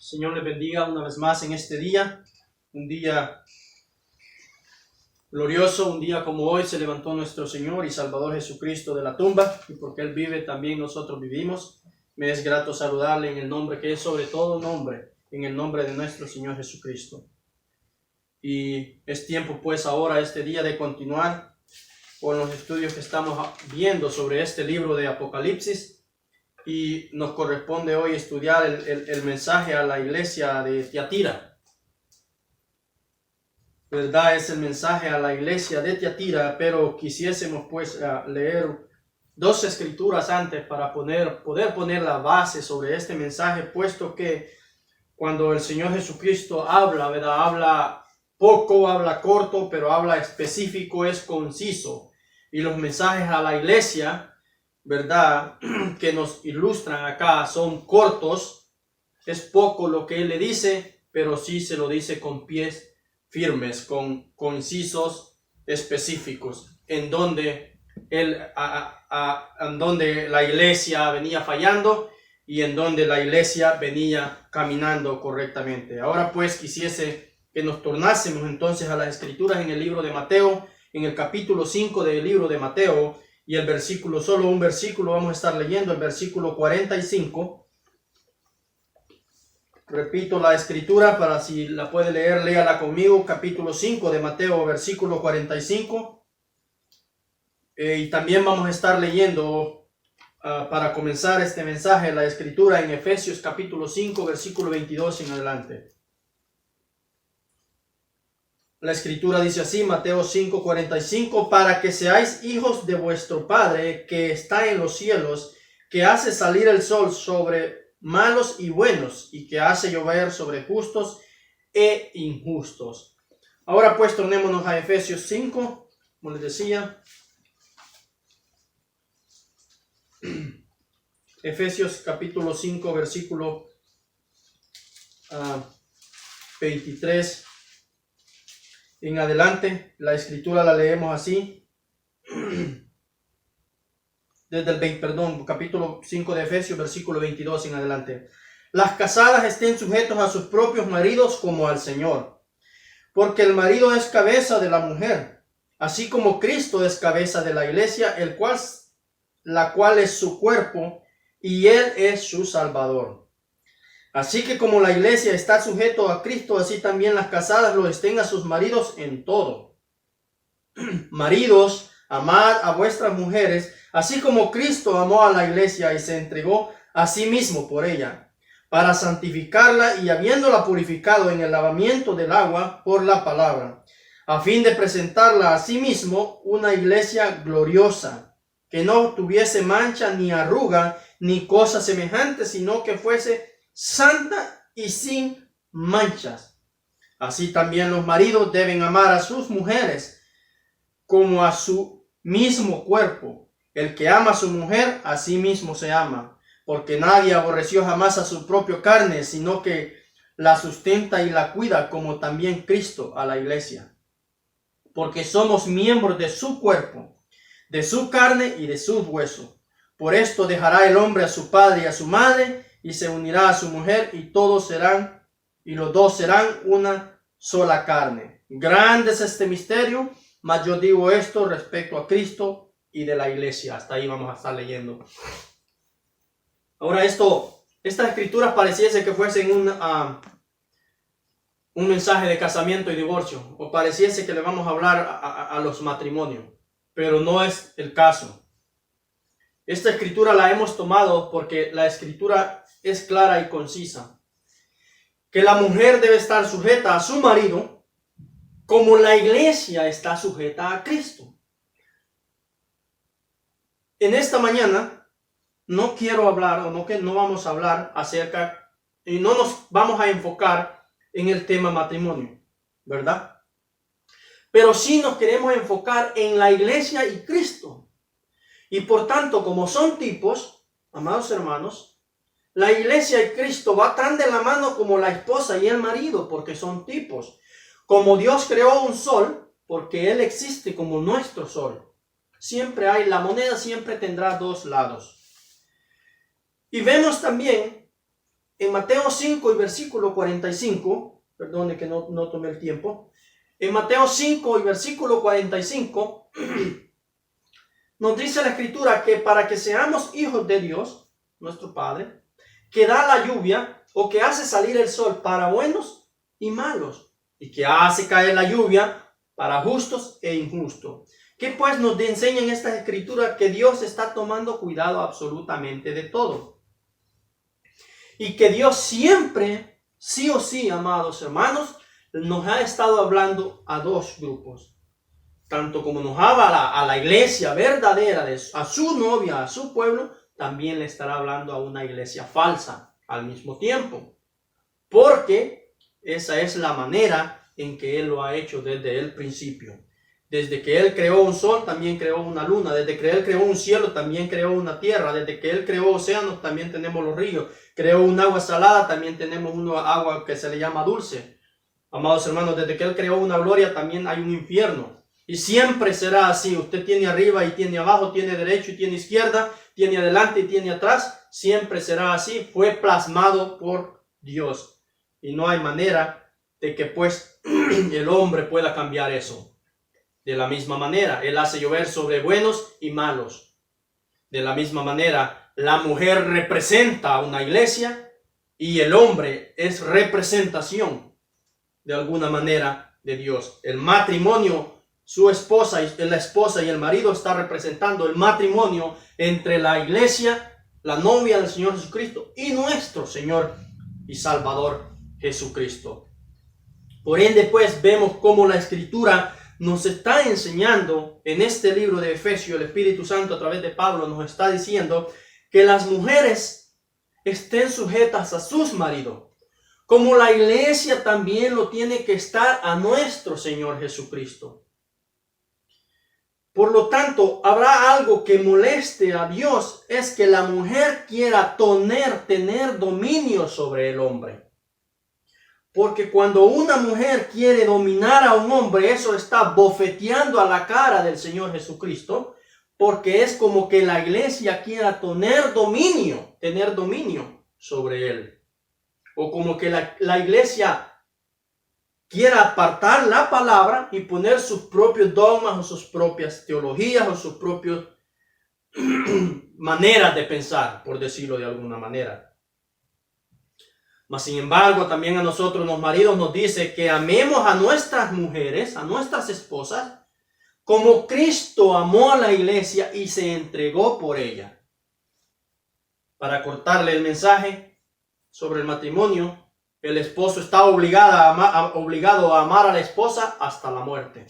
Señor les bendiga una vez más en este día, un día glorioso, un día como hoy se levantó nuestro Señor y Salvador Jesucristo de la tumba, y porque Él vive también nosotros vivimos. Me es grato saludarle en el nombre que es sobre todo nombre, en el nombre de nuestro Señor Jesucristo. Y es tiempo pues ahora, este día, de continuar con los estudios que estamos viendo sobre este libro de Apocalipsis. Y nos corresponde hoy estudiar el mensaje a la iglesia de Tiatira. ¿Verdad? Es el mensaje a la iglesia de Tiatira, pero quisiésemos pues leer dos escrituras antes para poder poner la base sobre este mensaje, puesto que cuando el Señor Jesucristo habla, ¿verdad? Habla poco, habla corto, pero habla específico, es conciso. Y los mensajes a la iglesia, ¿verdad?, que nos ilustran acá son cortos, es poco lo que Él le dice, pero sí se lo dice con pies firmes, con concisos, específicos, en donde en donde la iglesia venía fallando y en donde la iglesia venía caminando correctamente. Ahora pues quisiese que nos tornásemos entonces a las escrituras en el libro de Mateo, en el capítulo 5 del libro de Mateo, y el versículo, solo un versículo vamos a estar leyendo, el versículo 45. Repito la escritura para si la puede leer, léala conmigo, capítulo 5 de Mateo, versículo 45. Y también vamos a estar leyendo, para comenzar este mensaje, la escritura en Efesios capítulo 5, versículo 22 en adelante. La escritura dice así, Mateo 5:45, para que seáis hijos de vuestro Padre que está en los cielos, que hace salir el sol sobre malos y buenos, y que hace llover sobre justos e injustos. Ahora pues tornémonos a Efesios 5, como les decía. Efesios capítulo 5, versículo 23 en adelante. La escritura la leemos así. Desde el capítulo 5 de Efesios, versículo 22 en adelante. Las casadas estén sujetos a sus propios maridos como al Señor, porque el marido es cabeza de la mujer, así como Cristo es cabeza de la iglesia, la cual es su cuerpo, y Él es su Salvador. Así que como la iglesia está sujeto a Cristo, así también las casadas lo estén a sus maridos en todo. Maridos, amad a vuestras mujeres, así como Cristo amó a la iglesia y se entregó a sí mismo por ella, para santificarla y habiéndola purificado en el lavamiento del agua por la palabra, a fin de presentarla a sí mismo una iglesia gloriosa, que no tuviese mancha ni arruga ni cosa semejante, sino que fuese santa y sin manchas. Así también los maridos deben amar a sus mujeres como a su mismo cuerpo. El que ama a su mujer, a sí mismo se ama, porque nadie aborreció jamás a su propia carne, sino que la sustenta y la cuida, como también Cristo a la iglesia. Porque somos miembros de su cuerpo, de su carne y de sus huesos. Por esto dejará el hombre a su padre y a su madre, y se unirá a su mujer, y los dos serán una sola carne. Grande es este misterio, mas yo digo esto respecto a Cristo y de la iglesia. Hasta ahí vamos a estar leyendo. Ahora estas escrituras pareciese que fuesen un mensaje de casamiento y divorcio, o pareciese que le vamos a hablar a los matrimonios, pero no es el caso. Esta escritura la hemos tomado porque la escritura es clara y concisa, que la mujer debe estar sujeta a su marido como la iglesia está sujeta a Cristo. En esta mañana no quiero hablar, no vamos a hablar acerca, y no nos vamos a enfocar en el tema matrimonio, ¿verdad? Pero sí nos queremos enfocar en la iglesia y Cristo. Y por tanto, como son tipos, amados hermanos, la iglesia y Cristo va tan de la mano como la esposa y el marido, porque son tipos. Como Dios creó un sol, porque Él existe como nuestro sol. La moneda siempre tendrá dos lados. Y vemos también en Mateo 5 y versículo 45, perdone que no tomé el tiempo, en Mateo 5 y versículo 45, nos dice la Escritura que para que seamos hijos de Dios, nuestro Padre, que da la lluvia o que hace salir el sol para buenos y malos, y que hace caer la lluvia para justos e injustos. ¿Qué pues nos enseña en esta Escritura? Que Dios está tomando cuidado absolutamente de todo. Y que Dios siempre, sí o sí, amados hermanos, nos ha estado hablando a dos grupos. Tanto como nos habla a la iglesia verdadera, a su novia, a su pueblo, también le estará hablando a una iglesia falsa al mismo tiempo. Porque esa es la manera en que Él lo ha hecho desde el principio. Desde que Él creó un sol, también creó una luna. Desde que Él creó un cielo, también creó una tierra. Desde que Él creó océanos, también tenemos los ríos. Creó un agua salada, también tenemos una agua que se le llama dulce. Amados hermanos, desde que Él creó una gloria, también hay un infierno. Y siempre será así. Usted tiene arriba y tiene abajo, tiene derecho y tiene izquierda, tiene adelante y tiene atrás. Siempre será así. Fue plasmado por Dios. Y no hay manera de que pues el hombre pueda cambiar eso. De la misma manera, Él hace llover sobre buenos y malos. De la misma manera, la mujer representa a una iglesia y el hombre es representación de alguna manera de Dios. El matrimonio, su esposa y la esposa y el marido está representando el matrimonio entre la iglesia, la novia del Señor Jesucristo y nuestro Señor y Salvador Jesucristo. Por ende, pues, vemos cómo la Escritura nos está enseñando en este libro de Efesios. El Espíritu Santo a través de Pablo nos está diciendo que las mujeres estén sujetas a sus maridos, como la iglesia también lo tiene que estar a nuestro Señor Jesucristo. Por lo tanto, habrá algo que moleste a Dios, es que la mujer quiera tener dominio sobre el hombre. Porque cuando una mujer quiere dominar a un hombre, eso está bofeteando a la cara del Señor Jesucristo, porque es como que la iglesia quiera tener dominio sobre él. O como que la iglesia quiera apartar la palabra y poner sus propios dogmas o sus propias teologías o sus propias maneras de pensar, por decirlo de alguna manera. Mas sin embargo, también a nosotros los maridos nos dice que amemos a nuestras mujeres, a nuestras esposas, como Cristo amó a la iglesia y se entregó por ella. Para cortarle el mensaje sobre el matrimonio, el esposo está obligado a amar a la esposa hasta la muerte.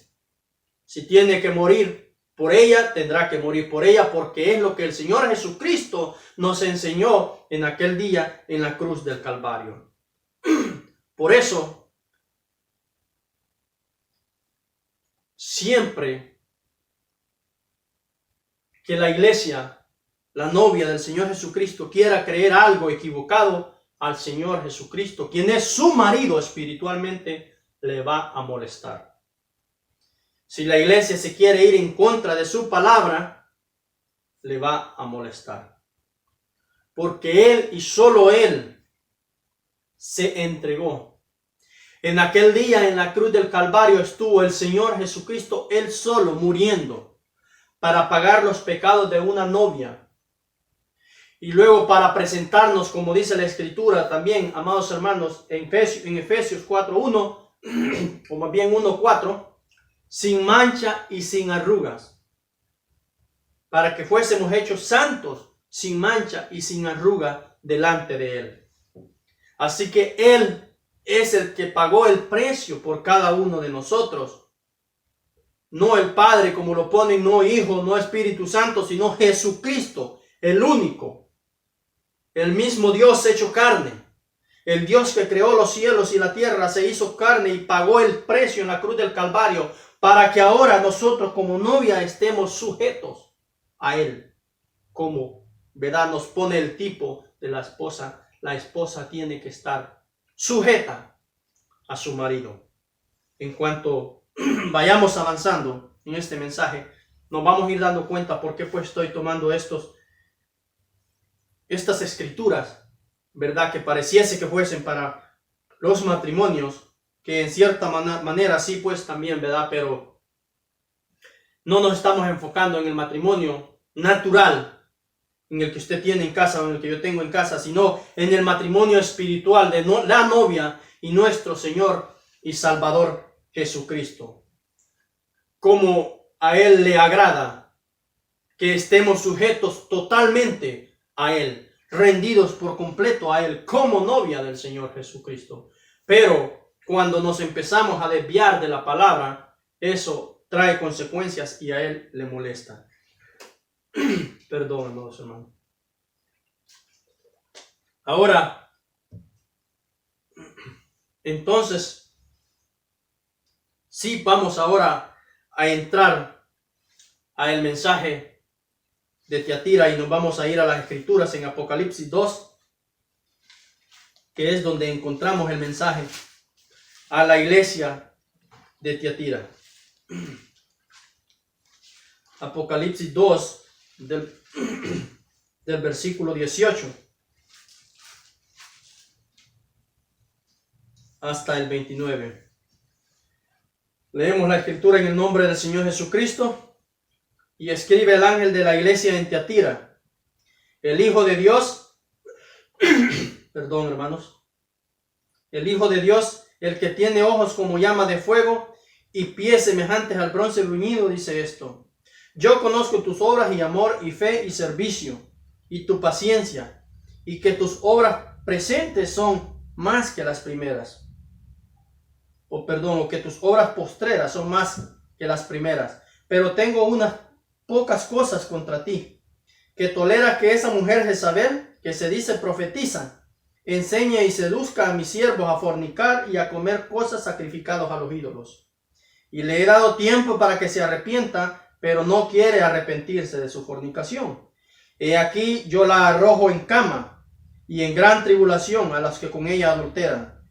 Si tiene que morir por ella, tendrá que morir por ella, porque es lo que el Señor Jesucristo nos enseñó en aquel día en la cruz del Calvario. Por eso, siempre que la iglesia, la novia del Señor Jesucristo, quiera creer algo equivocado al Señor Jesucristo, quien es su marido espiritualmente, le va a molestar. Si la iglesia se quiere ir en contra de su palabra, le va a molestar. Porque Él y solo Él se entregó. En aquel día en la cruz del Calvario estuvo el Señor Jesucristo, Él solo muriendo para pagar los pecados de una novia. Y luego para presentarnos, como dice la Escritura también, amados hermanos, en Efesios 4:1, o más bien 1:4, sin mancha y sin arrugas, para que fuésemos hechos santos, sin mancha y sin arruga delante de Él. Así que Él es el que pagó el precio por cada uno de nosotros. No el Padre, como lo ponen, no Hijo, no Espíritu Santo, sino Jesucristo, el único. El mismo Dios hecho carne. El Dios que creó los cielos y la tierra se hizo carne y pagó el precio en la cruz del Calvario para que ahora nosotros como novia estemos sujetos a Él. Como, ¿verdad? Nos pone el tipo de la esposa. La esposa tiene que estar sujeta a su marido. En cuanto vayamos avanzando en este mensaje, nos vamos a ir dando cuenta por qué pues estoy tomando estas escrituras ¿verdad?, que pareciese que fuesen para los matrimonios, que en cierta manera sí, pues también, ¿verdad? Pero no nos estamos enfocando en el matrimonio natural, en el que usted tiene en casa o en el que yo tengo en casa, sino en el matrimonio espiritual de la novia y nuestro Señor y Salvador Jesucristo. Como a Él le agrada que estemos sujetos totalmente a Él, rendidos por completo a Él como novia del Señor Jesucristo. Pero cuando nos empezamos a desviar de la palabra, eso trae consecuencias y a Él le molesta. Perdón, amados hermanos. Ahora, entonces, sí, vamos ahora a entrar al mensaje de Tiatira y nos vamos a ir a las Escrituras en Apocalipsis 2, que es donde encontramos el mensaje a la iglesia de Tiatira. Apocalipsis 2, del versículo 18 hasta el 29. Leemos la escritura en el nombre del Señor Jesucristo. Y escribe el ángel de la iglesia en Tiatira: el Hijo de Dios, perdón, hermanos, el Hijo de Dios, el que tiene ojos como llama de fuego y pies semejantes al bronce bruñido, dice esto: yo conozco tus obras y amor y fe y servicio y tu paciencia, y que tus obras presentes son más que las primeras. O que tus obras postreras son más que las primeras. Pero tengo unas pocas cosas contra ti, que toleras que esa mujer Jezabel, que se dice profetiza, enseñe y seduzca a mis siervos a fornicar y a comer cosas sacrificadas a los ídolos. Y le he dado tiempo para que se arrepienta, pero no quiere arrepentirse de su fornicación. He aquí yo la arrojo en cama y en gran tribulación a los que con ella adulteran,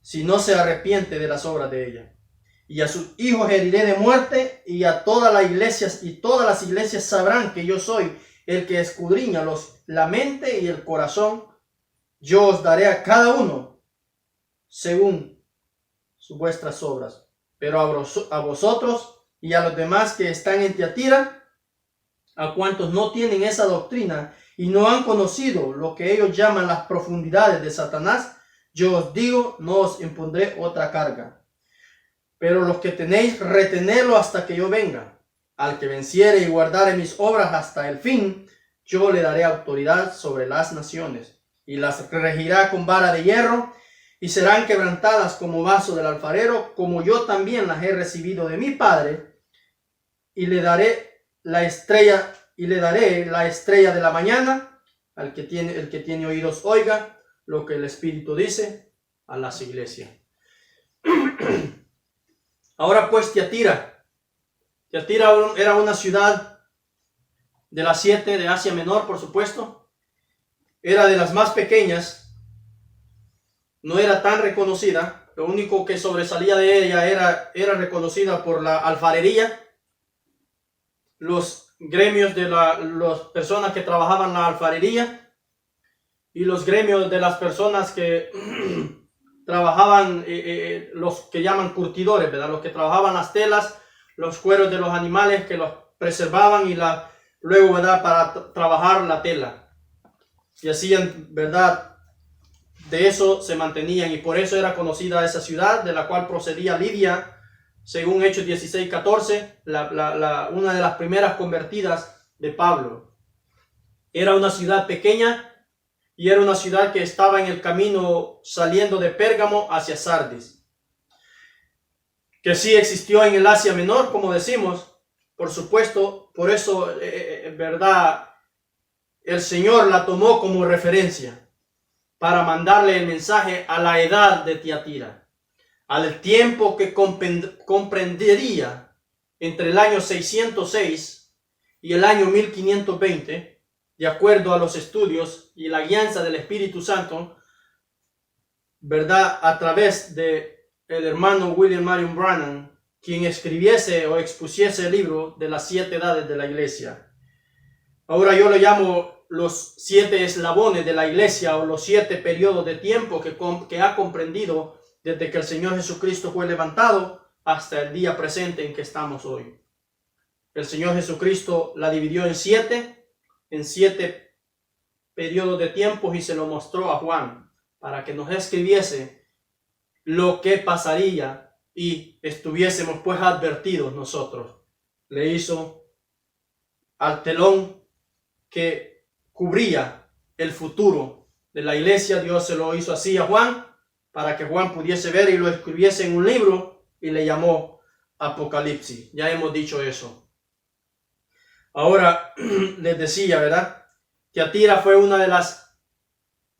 si no se arrepiente de las obras de ella. Y a sus hijos heriré de muerte, y a todas las iglesias, y todas las iglesias sabrán que yo soy el que escudriña la mente y el corazón. Yo os daré a cada uno según vuestras obras. Pero a vosotros y a los demás que están en Tiatira, a cuantos no tienen esa doctrina y no han conocido lo que ellos llaman las profundidades de Satanás, yo os digo, no os impondré otra carga. Pero los que tenéis, retenedlo hasta que yo venga. Al que venciere y guardare mis obras hasta el fin, yo le daré autoridad sobre las naciones, y las regirá con vara de hierro, y serán quebrantadas como vaso del alfarero, como yo también las he recibido de mi Padre, y le daré la estrella de la mañana. El que tiene oídos oiga lo que el Espíritu dice a las iglesias. Ahora pues Tiatira era una ciudad de las 7 de Asia Menor, por supuesto. Era de las más pequeñas, no era tan reconocida. Lo único que sobresalía de ella era reconocida por la alfarería, los gremios de las personas que trabajaban la alfarería y los gremios de las personas que trabajaban, los que llaman curtidores, ¿verdad? Los que trabajaban las telas, los cueros de los animales, que los preservaban y luego, ¿verdad?, para trabajar la tela. Y hacían, ¿verdad?, de eso se mantenían, y por eso era conocida esa ciudad, de la cual procedía Lidia, según Hechos 16:14, una de las primeras convertidas de Pablo. Era una ciudad pequeña, y era una ciudad que estaba en el camino saliendo de Pérgamo hacia Sardis, que sí existió en el Asia Menor, como decimos, por supuesto. Por eso, verdad, el Señor la tomó como referencia para mandarle el mensaje a la edad de Tiatira, al tiempo que comprendería entre el año 606 y el año 1520, de acuerdo a los estudios y la guianza del Espíritu Santo, ¿verdad?, a través de el hermano William Marion Branham, quien escribiese o expusiese el libro de las 7 edades de la iglesia. Ahora yo lo llamo los 7 eslabones de la iglesia o los 7 periodos de tiempo que ha comprendido desde que el Señor Jesucristo fue levantado hasta el día presente en que estamos hoy. El Señor Jesucristo la dividió en 7 periodos de tiempo y se lo mostró a Juan para que nos escribiese lo que pasaría y estuviésemos pues advertidos nosotros. Le hizo al telón que cubría el futuro de la iglesia. Dios se lo hizo así a Juan para que Juan pudiese ver y lo escribiese en un libro y le llamó Apocalipsis. Ya hemos dicho eso. Ahora les decía, ¿verdad? Tiatira fue una de las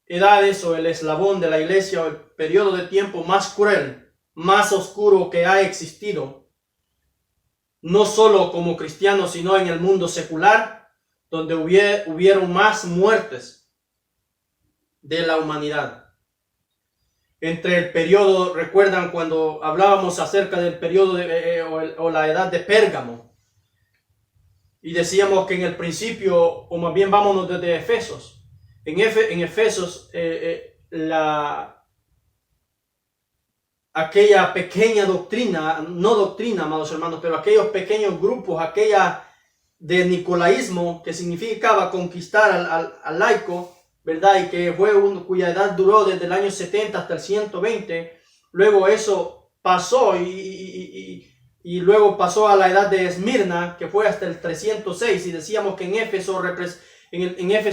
edades o el eslabón de la iglesia o el periodo de tiempo más cruel, más oscuro que ha existido. No solo como cristianos, sino en el mundo secular, donde hubieron más muertes de la humanidad. Entre el periodo, recuerdan cuando hablábamos acerca del periodo o la edad de Pérgamo, y decíamos que en el principio, o más bien vámonos desde Efesos. En Efesos, aquella pequeña doctrina, no doctrina, amados hermanos, pero aquellos pequeños grupos, aquella de nicolaísmo, que significaba conquistar al laico, ¿verdad? Y que fue cuya edad duró desde el año 70 hasta el 120. Luego eso pasó y luego pasó a la edad de Esmirna, que fue hasta el 306, y decíamos que en Éfeso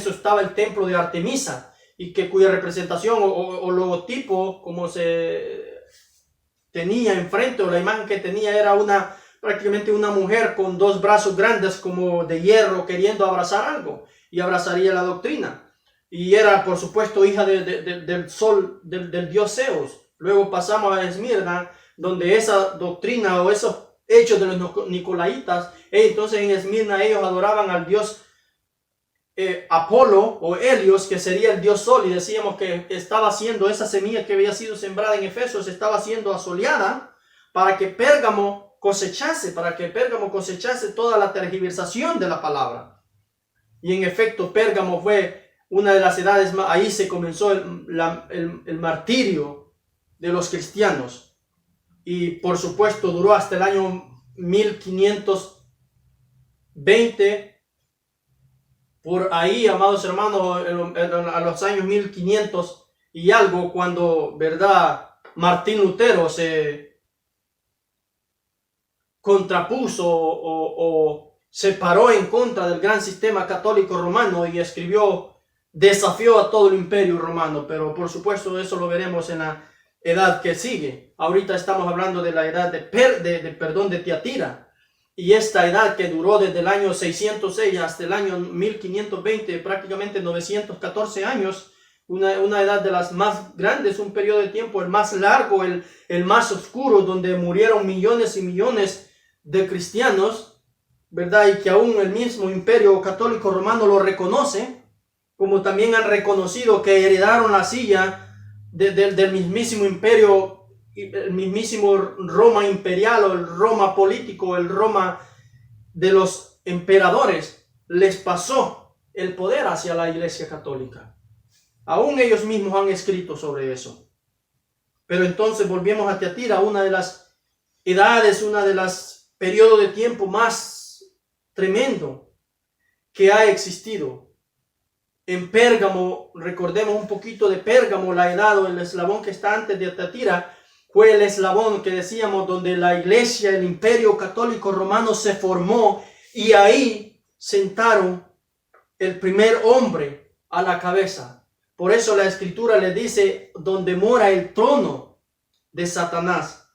estaba el templo de Artemisa, y que cuya representación o logotipo, como se tenía enfrente, o la imagen que tenía, era prácticamente una mujer con 2 brazos grandes como de hierro queriendo abrazar algo, y abrazaría la doctrina. Y era, por supuesto, hija del sol, del dios Zeus. Luego pasamos a Esmirna, donde esa doctrina o esos hechos de los nicolaitas, entonces en Esmirna ellos adoraban al dios Apolo o Helios, que sería el dios sol, y decíamos que estaba siendo esa semilla que había sido sembrada en Efesos, estaba siendo asoleada para que Pérgamo cosechase toda la tergiversación de la palabra. Y en efecto, Pérgamo fue una de las edades, ahí se comenzó el martirio de los cristianos. Y por supuesto duró hasta el año 1520. Por ahí, amados hermanos, a los años 1500 y algo, cuando, ¿verdad?, Martín Lutero se contrapuso o se paró en contra del gran sistema católico romano y desafió a todo el imperio romano. Pero por supuesto eso lo veremos en la edad que sigue. Ahorita estamos hablando de la edad de Tiatira. Y esta edad que duró desde el año 606 hasta el año 1520, prácticamente 914 años, una edad de las más grandes, un periodo de tiempo el más largo, el más oscuro, donde murieron millones y millones de cristianos, ¿verdad? Y que aún el mismo imperio católico romano lo reconoce, como también han reconocido que heredaron la silla del mismísimo imperio, el mismísimo Roma imperial, o el Roma político, el Roma de los emperadores, les pasó el poder hacia la Iglesia católica. Aún ellos mismos han escrito sobre eso. Pero entonces volvemos a Tiatira, una de las edades, una de las periodos de tiempo más tremendo que ha existido. En Pérgamo, recordemos un poquito de Pérgamo, la edad o el eslabón que está antes de Tiatira, fue el eslabón que decíamos donde la iglesia, el imperio católico romano se formó, y ahí sentaron el primer hombre a la cabeza. Por eso la escritura le dice donde mora el trono de Satanás.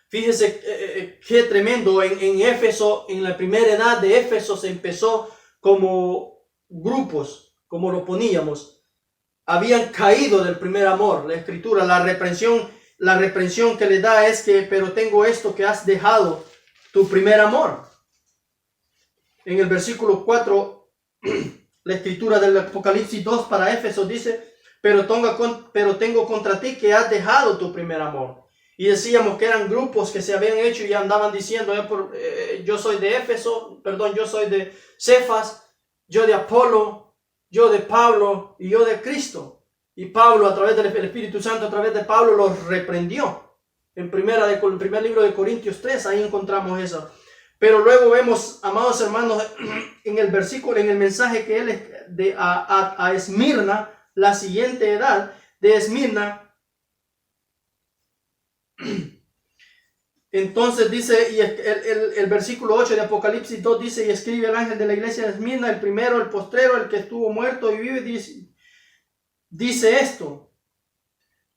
Fíjese qué tremendo. En Éfeso, en la primera edad de Éfeso, se empezó como grupos, como lo poníamos. Habían caído del primer amor. La escritura, la reprensión que le da es que, pero tengo esto, que has dejado tu primer amor. En el versículo 4, la escritura del Apocalipsis 2 para Éfeso dice, pero tengo contra ti que has dejado tu primer amor. Y decíamos que eran grupos que se habían hecho y andaban diciendo, yo soy de Éfeso, yo soy de Cefas, yo de Apolo, yo de Pablo y yo de Cristo. Y Pablo, a través del Espíritu Santo, a través de Pablo, los reprendió. En el primer libro de Corintios 3, ahí encontramos eso. Pero luego vemos, amados hermanos, en el versículo, en el mensaje que él a Esmirna, la siguiente edad de Esmirna. Entonces dice, y el versículo 8 de Apocalipsis 2 dice, y escribe el ángel de la iglesia de Esmirna, el primero, el postrero, el que estuvo muerto y vive, dice esto: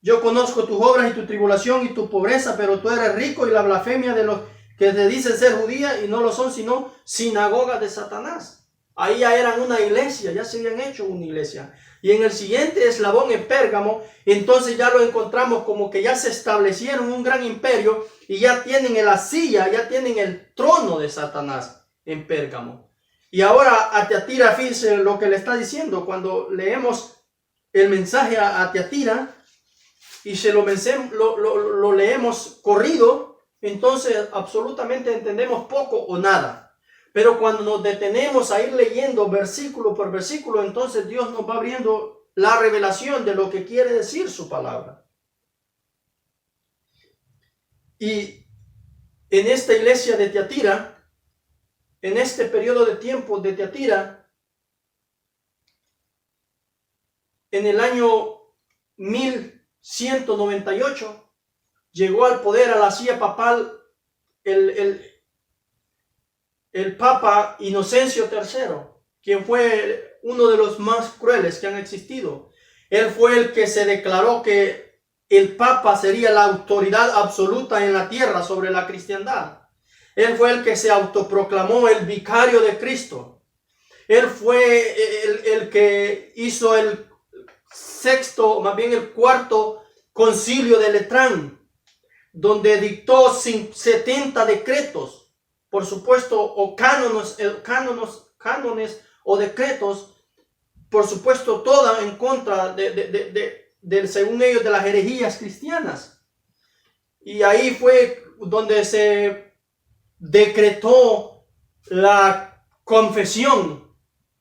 yo conozco tus obras y tu tribulación y tu pobreza, pero tú eres rico, y la blasfemia de los que te dicen ser judía y no lo son, sino sinagoga de Satanás. Ahí ya eran una iglesia, ya se habían hecho una iglesia. Y en el siguiente eslabón, en Pérgamo, entonces ya lo encontramos como que ya se establecieron un gran imperio y ya tienen la silla, ya tienen el trono de Satanás en Pérgamo. Y ahora a Tiatira, fíjense lo que le está diciendo cuando leemos el mensaje a Tiatira y se lo leemos corrido, entonces absolutamente entendemos poco o nada. Pero cuando nos detenemos a ir leyendo versículo por versículo, entonces Dios nos va abriendo la revelación de lo que quiere decir su palabra. Y en esta iglesia de Tiatira, en este periodo de tiempo de Tiatira, en el año 1198, llegó al poder, a la silla papal, el Papa Inocencio III, quien fue uno de los más crueles que han existido. Él fue el que se declaró que el Papa sería la autoridad absoluta en la tierra sobre la cristiandad. Él fue el que se autoproclamó el vicario de Cristo. Él fue el que hizo el cuarto concilio de Letrán, donde dictó 70 decretos. Por supuesto, o cánones o decretos, por supuesto, toda en contra según ellos, de las herejías cristianas. Y ahí fue donde se decretó la confesión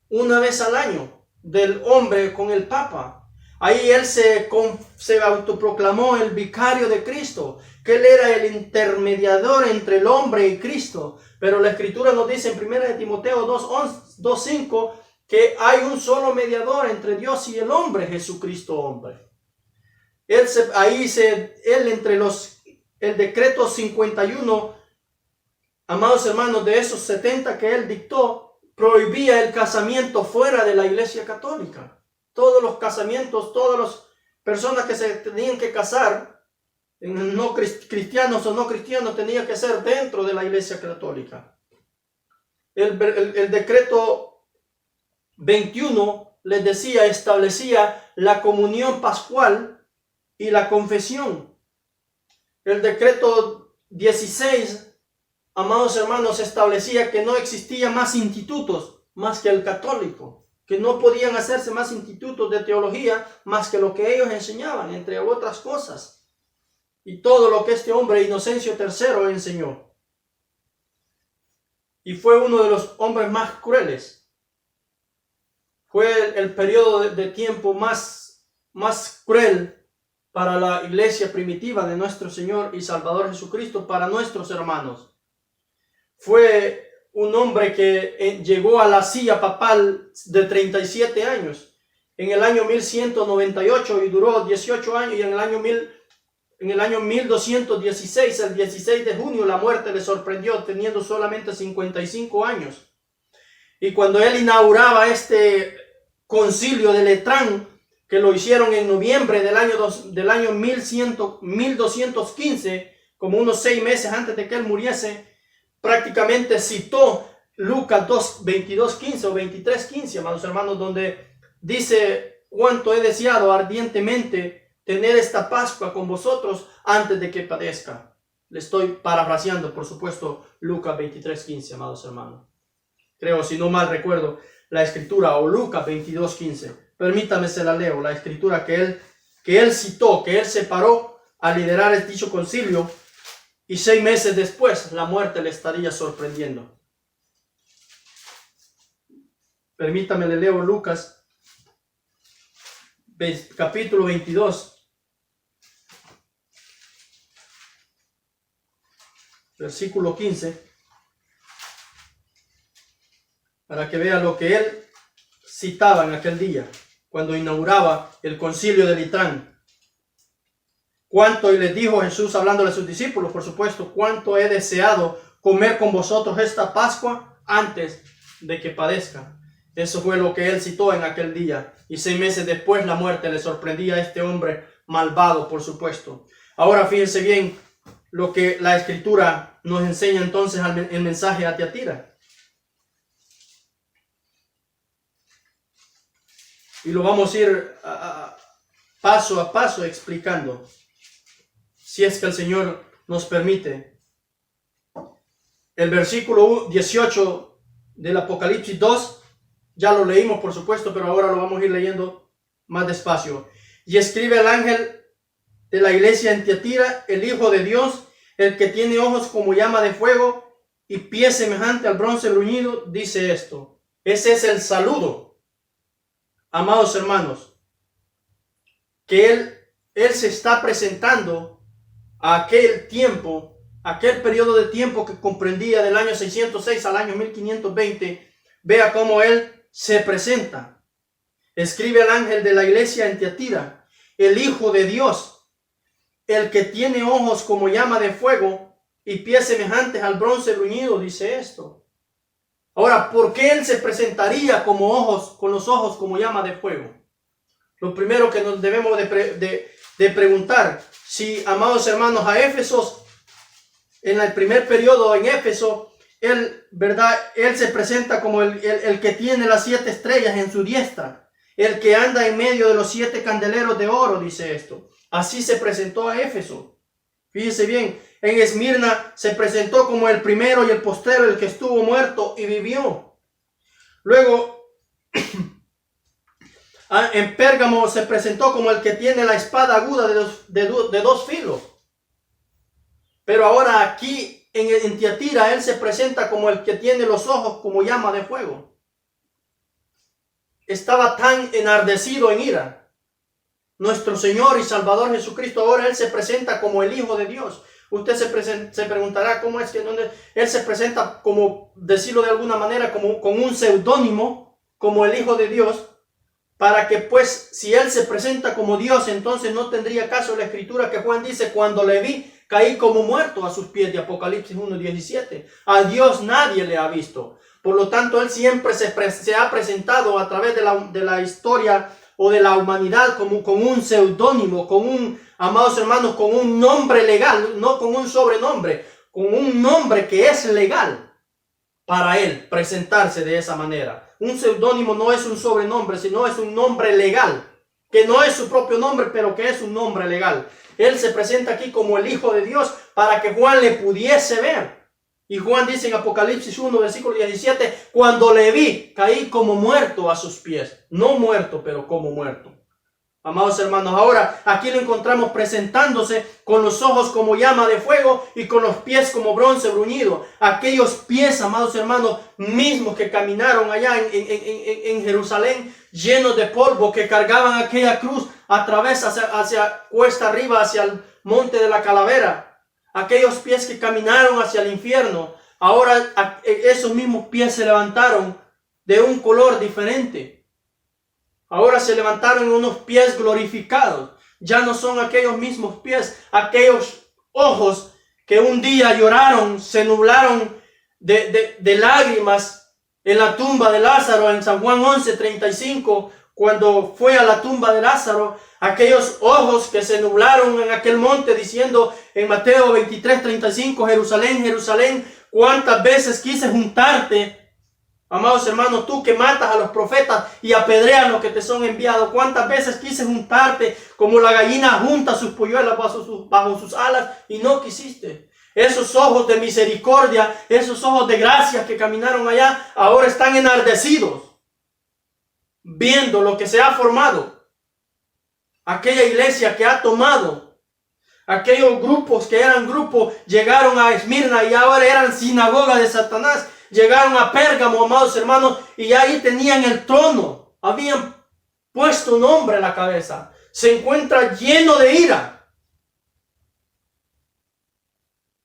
una vez al año del hombre con el Papa. Ahí él se autoproclamó el vicario de Cristo, que él era el intermediador entre el hombre y Cristo. Pero la Escritura nos dice en 1 Timoteo 2:5 que hay un solo mediador entre Dios y el hombre, Jesucristo hombre. El decreto 51, amados hermanos, de esos 70 que él dictó, prohibía el casamiento fuera de la Iglesia Católica. Todos los casamientos, todas las personas que se tenían que casar, no cristianos o no cristianos, tenían que ser dentro de la Iglesia Católica. El decreto 21 les decía, establecía la comunión pascual y la confesión. El decreto 16, amados hermanos, establecía que no existía más institutos más que el católico, que no podían hacerse más institutos de teología más que lo que ellos enseñaban, entre otras cosas. Y todo lo que este hombre Inocencio III enseñó. Y fue uno de los hombres más crueles. Fue el periodo de tiempo más cruel para la iglesia primitiva de nuestro Señor y Salvador Jesucristo, para nuestros hermanos. Fue un hombre que llegó a la silla papal de 37 años, en el año 1198, y duró 18 años, y en el año 1216, el 16 de junio, la muerte le sorprendió teniendo solamente 55 años. Y cuando él inauguraba este concilio de Letrán, que lo hicieron en noviembre del año 1215, como unos 6 meses antes de que él muriese, prácticamente citó Lucas 22:15 o 23:15, amados hermanos, donde dice: cuánto he deseado ardientemente tener esta Pascua con vosotros antes de que padezca. Le estoy parafraseando, por supuesto, Lucas 23:15, amados hermanos. Creo, si no mal recuerdo, la escritura, o Lucas 22:15. Permítame se la leo, la escritura que él citó, que él separó a liderar el dicho concilio, y 6 meses después la muerte le estaría sorprendiendo. Permítame, le leo Lucas, capítulo 22, versículo 15, para que vea lo que él citaba en aquel día, cuando inauguraba el concilio de Litrán. Cuánto, y les dijo Jesús hablándole a sus discípulos, por supuesto, cuánto he deseado comer con vosotros esta Pascua antes de que padezca. Eso fue lo que él citó en aquel día. Y 6 meses después la muerte le sorprendía a este hombre malvado, por supuesto. Ahora fíjense bien lo que la Escritura nos enseña entonces el mensaje a Tiatira. Y lo vamos a ir paso a paso explicando, si es que el Señor nos permite. El versículo 18 del Apocalipsis 2, ya lo leímos por supuesto, pero ahora lo vamos a ir leyendo más despacio. Y escribe al ángel de la iglesia en Tiatira, el Hijo de Dios, el que tiene ojos como llama de fuego y pies semejante al bronce bruñido, dice esto. Ese es el saludo, amados hermanos, que él se está presentando a aquel tiempo, aquel periodo de tiempo que comprendía del año 606 al año 1520. Vea cómo él se presenta. Escribe al ángel de la iglesia en Tiatira, el Hijo de Dios, el que tiene ojos como llama de fuego y pies semejantes al bronce bruñido, dice esto. Ahora, ¿por qué él se presentaría con los ojos como llama de fuego? Lo primero que nos debemos de preguntar, si, amados hermanos, a Éfeso, en el primer periodo en Éfeso, él se presenta como el que tiene las 7 estrellas en su diestra, el que anda en medio de los 7 candeleros de oro, dice esto. Así se presentó a Éfeso. Fíjese bien, en Esmirna se presentó como el primero y el postrero, el que estuvo muerto y vivió. Luego, en Pérgamo se presentó como el que tiene la espada aguda de 2 filos. Pero ahora aquí en Tiatira él se presenta como el que tiene los ojos como llama de fuego. Estaba tan enardecido en ira. Nuestro Señor y Salvador Jesucristo, ahora él se presenta como el Hijo de Dios. Usted se preguntará cómo es que él se presenta, como decirlo de alguna manera, como con un seudónimo, como el Hijo de Dios, para que pues si él se presenta como Dios, entonces no tendría caso la escritura que Juan dice, cuando le vi, caí como muerto a sus pies, de Apocalipsis 1:17. A Dios nadie le ha visto. Por lo tanto, él siempre se ha presentado a través de la historia o de la humanidad como con un seudónimo, amados hermanos, con un nombre legal, no con un sobrenombre, con un nombre que es legal para él presentarse de esa manera. Un seudónimo no es un sobrenombre, sino es un nombre legal, que no es su propio nombre, pero que es un nombre legal. Él se presenta aquí como el Hijo de Dios para que Juan le pudiese ver. Y Juan dice en Apocalipsis 1, versículo 17, cuando le vi, caí como muerto a sus pies. No muerto, pero como muerto. Amados hermanos, ahora aquí lo encontramos presentándose con los ojos como llama de fuego y con los pies como bronce bruñido. Aquellos pies, amados hermanos, mismos que caminaron allá en Jerusalén, llenos de polvo, que cargaban aquella cruz a través hacia cuesta arriba, hacia el monte de la calavera. Aquellos pies que caminaron hacia el infierno, ahora esos mismos pies se levantaron de un color diferente. Ahora se levantaron unos pies glorificados. Ya no son aquellos mismos pies, aquellos ojos que un día lloraron, se nublaron de lágrimas en la tumba de Lázaro, en San Juan 11:35, cuando fue a la tumba de Lázaro. Aquellos ojos que se nublaron en aquel monte, diciendo en Mateo 23:35, Jerusalén, Jerusalén, cuántas veces quise juntarte. Amados hermanos, tú que matas a los profetas y apedreas los que te son enviados, cuántas veces quise juntarte como la gallina junta sus polluelos bajo sus alas y no quisiste. Esos ojos de misericordia, esos ojos de gracia que caminaron allá, ahora están enardecidos, viendo lo que se ha formado. Aquella iglesia que ha tomado, aquellos grupos que eran grupos, llegaron a Esmirna y ahora eran sinagoga de Satanás. llegaron a Pérgamo, amados hermanos, y ahí tenían el trono. Habían puesto un hombre a la cabeza. Se encuentra lleno de ira.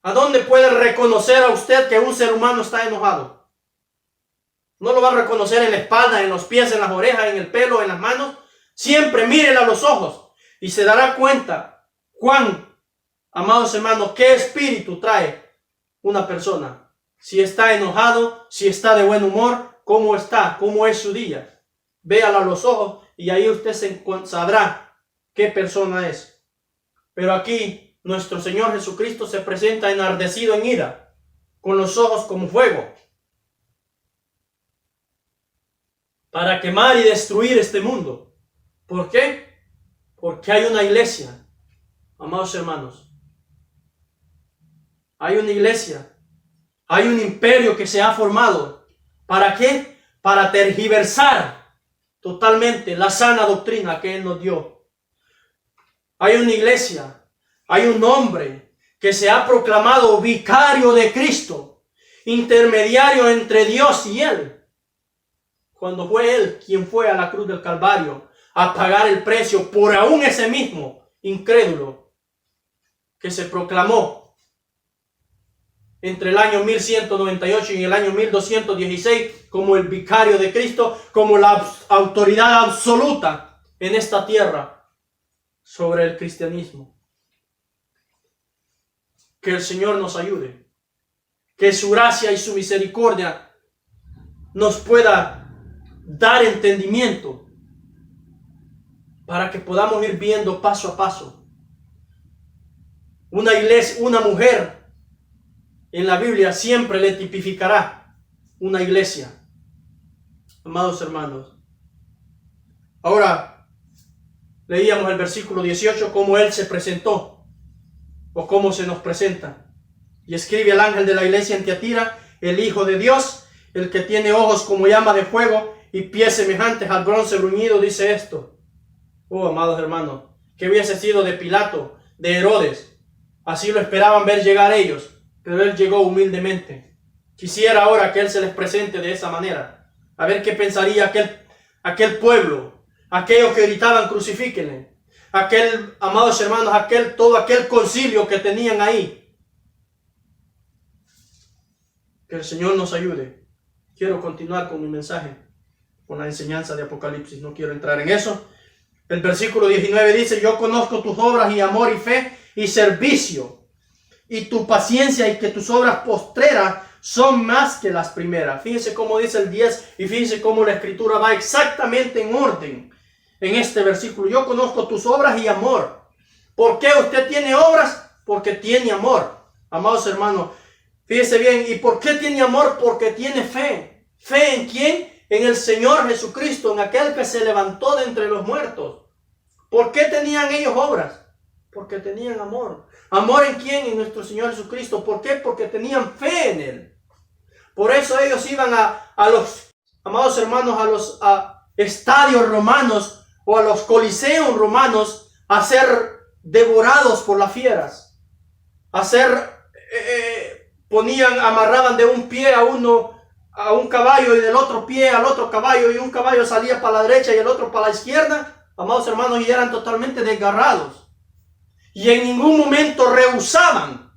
¿A dónde puede reconocer a usted que un ser humano está enojado? No lo va a reconocer en la espalda, en los pies, en las orejas, en el pelo, en las manos. Siempre mírele a los ojos y se dará cuenta cuán, amados hermanos, qué espíritu trae una persona. Si está enojado, si está de buen humor, cómo está, cómo es su día. Véalo a los ojos y ahí usted sabrá qué persona es. Pero aquí nuestro Señor Jesucristo se presenta enardecido en ira, con los ojos como fuego, para quemar y destruir este mundo. ¿Por qué? Porque hay una iglesia, amados hermanos. Hay una iglesia. Hay un imperio que se ha formado. ¿Para qué? Para tergiversar totalmente la sana doctrina que Él nos dio. Hay una iglesia. Hay un hombre que se ha proclamado vicario de Cristo, intermediario entre Dios y Él. Cuando fue Él quien fue a la cruz del Calvario a pagar el precio por aún ese mismo incrédulo que se proclamó entre el año 1198 y el año 1216 como el vicario de Cristo, como la autoridad absoluta en esta tierra sobre el cristianismo. Que el Señor nos ayude, que su gracia y su misericordia nos pueda dar entendimiento para que podamos ir viendo paso a paso. Una iglesia, una mujer en la Biblia siempre le tipificará una iglesia. Amados hermanos, ahora leíamos el versículo 18, cómo Él se presentó o cómo se nos presenta. Y escribe al ángel de la iglesia en Tiatira, el Hijo de Dios, el que tiene ojos como llama de fuego y pies semejantes al bronce bruñido, dice esto. Oh, amados hermanos, que hubiese sido de Pilato, de Herodes. Así lo esperaban ver llegar ellos, pero Él llegó humildemente. Quisiera ahora que Él se les presente de esa manera. A ver qué pensaría aquel pueblo, aquellos que gritaban crucifíquenle, amados hermanos, todo aquel concilio que tenían ahí. Que el Señor nos ayude. Quiero continuar con mi mensaje, con la enseñanza de Apocalipsis. No quiero entrar en eso. El versículo 19 dice: yo conozco tus obras y amor y fe y servicio y tu paciencia, y que tus obras postreras son más que las primeras. Fíjense cómo dice el 10 y fíjense cómo la escritura va exactamente en orden en este versículo. Yo conozco tus obras y amor. ¿Por qué usted tiene obras? Porque tiene amor. Amados hermanos, fíjese bien. ¿Y por qué tiene amor? Porque tiene fe. ¿Fe en quién? En el Señor Jesucristo, en aquel que se levantó de entre los muertos. ¿Por qué tenían ellos obras? Porque tenían amor. ¿Amor en quién? En nuestro Señor Jesucristo. ¿Por qué? Porque tenían fe en Él. Por eso ellos iban a los, amados hermanos, a los estadios romanos o a los coliseos romanos a ser devorados por las fieras. Amarraban de un pie a un caballo y del otro pie al otro caballo, y un caballo salía para la derecha y el otro para la izquierda, amados hermanos, y eran totalmente desgarrados. Y en ningún momento rehusaban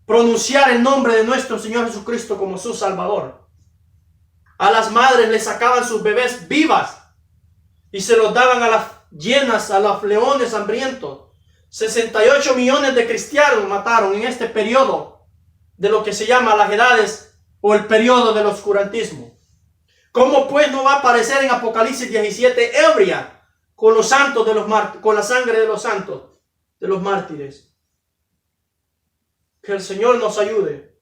pronunciar el nombre de nuestro Señor Jesucristo como su Salvador. A las madres les sacaban sus bebés vivas y se los daban a las hienas, a los leones hambrientos. 68 millones de cristianos mataron en este periodo de lo que se llama las edades o el periodo del oscurantismo. ¿Cómo pues no va a aparecer en Apocalipsis 17 ebria con los santos con la sangre de los santos, de los mártires? Que el Señor nos ayude.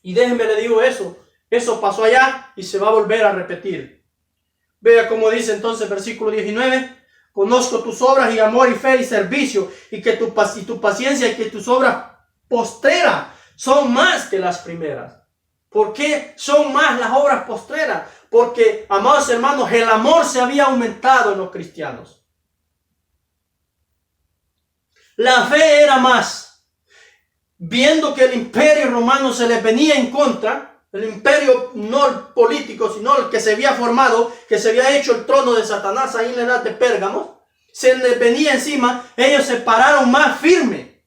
Y déjenme le digo eso pasó allá y se va a volver a repetir. Vea cómo dice entonces versículo 19: conozco tus obras y amor y fe y servicio, y que tu paciencia, y que tus obras postreras son más que las primeras. ¿Por qué son más las obras postreras? Porque, amados hermanos, el amor se había aumentado en los cristianos. La fe era más. viendo que el imperio romano se les venía en contra, el imperio no el político, sino el que se había formado, que se había hecho el trono de Satanás ahí en la edad de Pérgamo, se les venía encima, ellos se pararon más firme.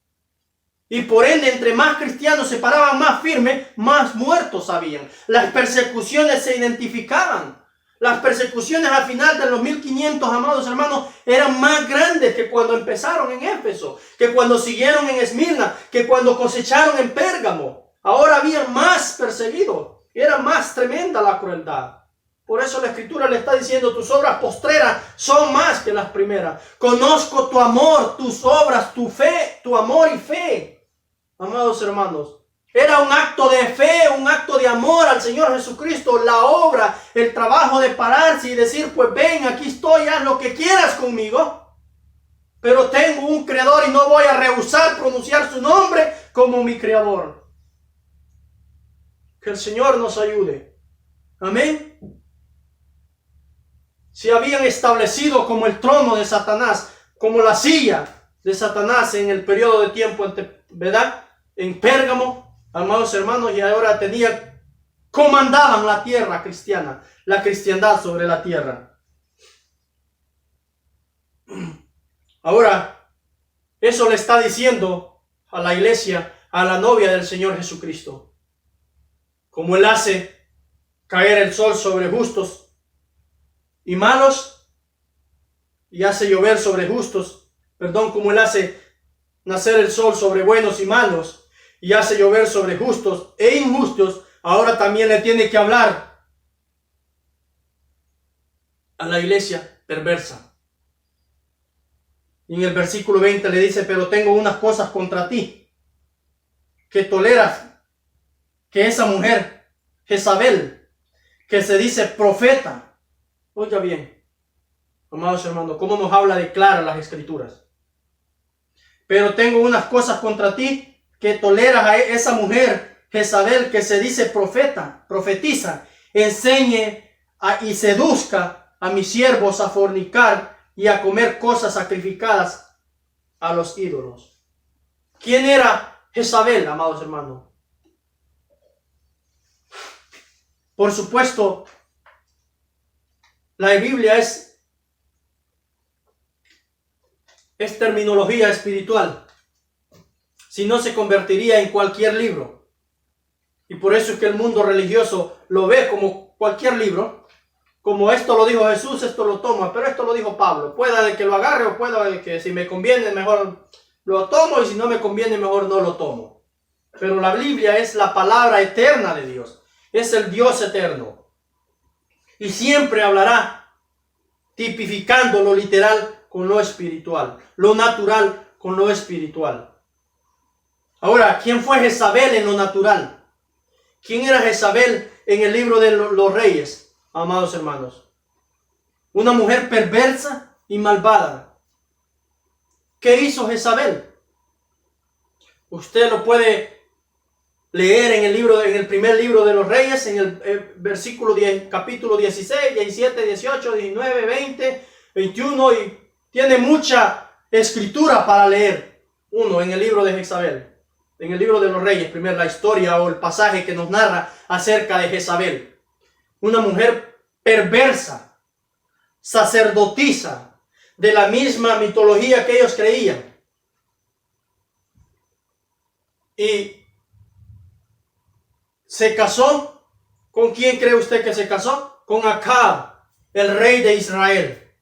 Y por ende, entre más cristianos se paraban más firme, más muertos habían. Las persecuciones se identificaban. Las persecuciones al final de los 1500, amados hermanos, eran más grandes que cuando empezaron en Éfeso, que cuando siguieron en Esmirna, que cuando cosecharon en Pérgamo. Ahora habían más perseguidos. Era más tremenda la crueldad. Por eso la Escritura le está diciendo, tus obras postreras son más que las primeras. Conozco tu amor, tus obras, tu fe, tu amor y fe. Amados hermanos, era un acto de fe, un acto de amor al Señor Jesucristo, la obra, el trabajo de pararse y decir, pues ven, aquí estoy, haz lo que quieras conmigo. Pero tengo un Creador y no voy a rehusar pronunciar su nombre como mi Creador. Que el Señor nos ayude. Amén. Se habían establecido como el trono de Satanás, como la silla de Satanás en el periodo de tiempo, ¿verdad? En Pérgamo, amados hermanos, y ahora comandaban la tierra cristiana, la cristiandad sobre la tierra. Ahora, eso le está diciendo a la iglesia, a la novia del Señor Jesucristo. Como Él hace caer el sol sobre justos y malos, y hace llover sobre justos, como Él hace nacer el sol sobre buenos y malos, y hace llover sobre justos e injustos, ahora también le tiene que hablar a la iglesia perversa. Y en el versículo 20 le dice, pero tengo unas cosas contra ti, que toleras que esa mujer, Jezabel, que se dice profeta. Oiga bien, amados hermanos, cómo nos habla de clara las Escrituras. Pero tengo unas cosas contra ti, que toleras a esa mujer, Jezabel, que se dice profeta, profetiza, enseñe y seduzca a mis siervos a fornicar y a comer cosas sacrificadas a los ídolos. ¿Quién era Jezabel, amados hermanos? Por supuesto, la Biblia es terminología espiritual. Si no, se convertiría en cualquier libro. Y por eso es que el mundo religioso lo ve como cualquier libro. Como esto lo dijo Jesús, esto lo toma, pero esto lo dijo Pablo. Pueda de que lo agarre o pueda de que si me conviene mejor lo tomo y si no me conviene mejor no lo tomo. Pero la Biblia es la palabra eterna de Dios. Es el Dios eterno. Y siempre hablará tipificando lo literal con lo espiritual. Lo natural con lo espiritual. Ahora, ¿quién fue Jezabel en lo natural? ¿Quién era Jezabel en el libro de los reyes, amados hermanos? Una mujer perversa y malvada. ¿Qué hizo Jezabel? Usted lo puede leer en el primer libro de los reyes, en el versículo 10, capítulo 16, 17, 18, 19, 20, 21, y tiene mucha escritura para leer. Uno, en el libro de Jezabel. En el libro de los reyes, primero la historia o el pasaje que nos narra acerca de Jezabel. Una mujer perversa, sacerdotisa, de la misma mitología que ellos creían. Y se casó. ¿Con quién cree usted que se casó? Con Acab, el rey de Israel.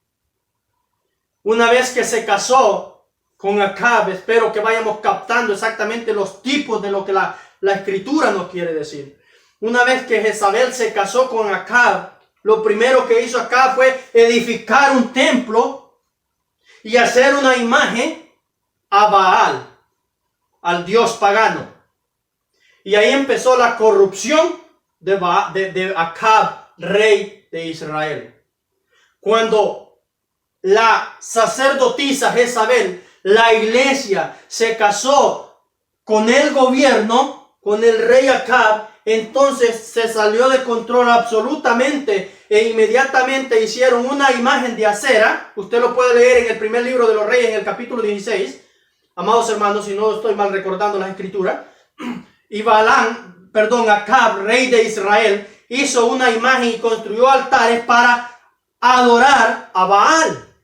Una vez que se casó con Acab, espero que vayamos captando exactamente los tipos de lo que la Escritura nos quiere decir. Una vez que Jezabel se casó con Acab, lo primero que hizo Acab fue edificar un templo y hacer una imagen a Baal, al dios pagano. Y ahí empezó la corrupción de Acab, rey de Israel. Cuando la sacerdotisa Jezabel, la iglesia, se casó con el gobierno, con el rey Acab, entonces se salió de control absolutamente e inmediatamente hicieron una imagen de acera. Usted lo puede leer en el primer libro de los reyes, en el capítulo 16. amados hermanos, si no estoy mal recordando las escrituras, y Acab, rey de Israel, hizo una imagen y construyó altares para adorar a Baal.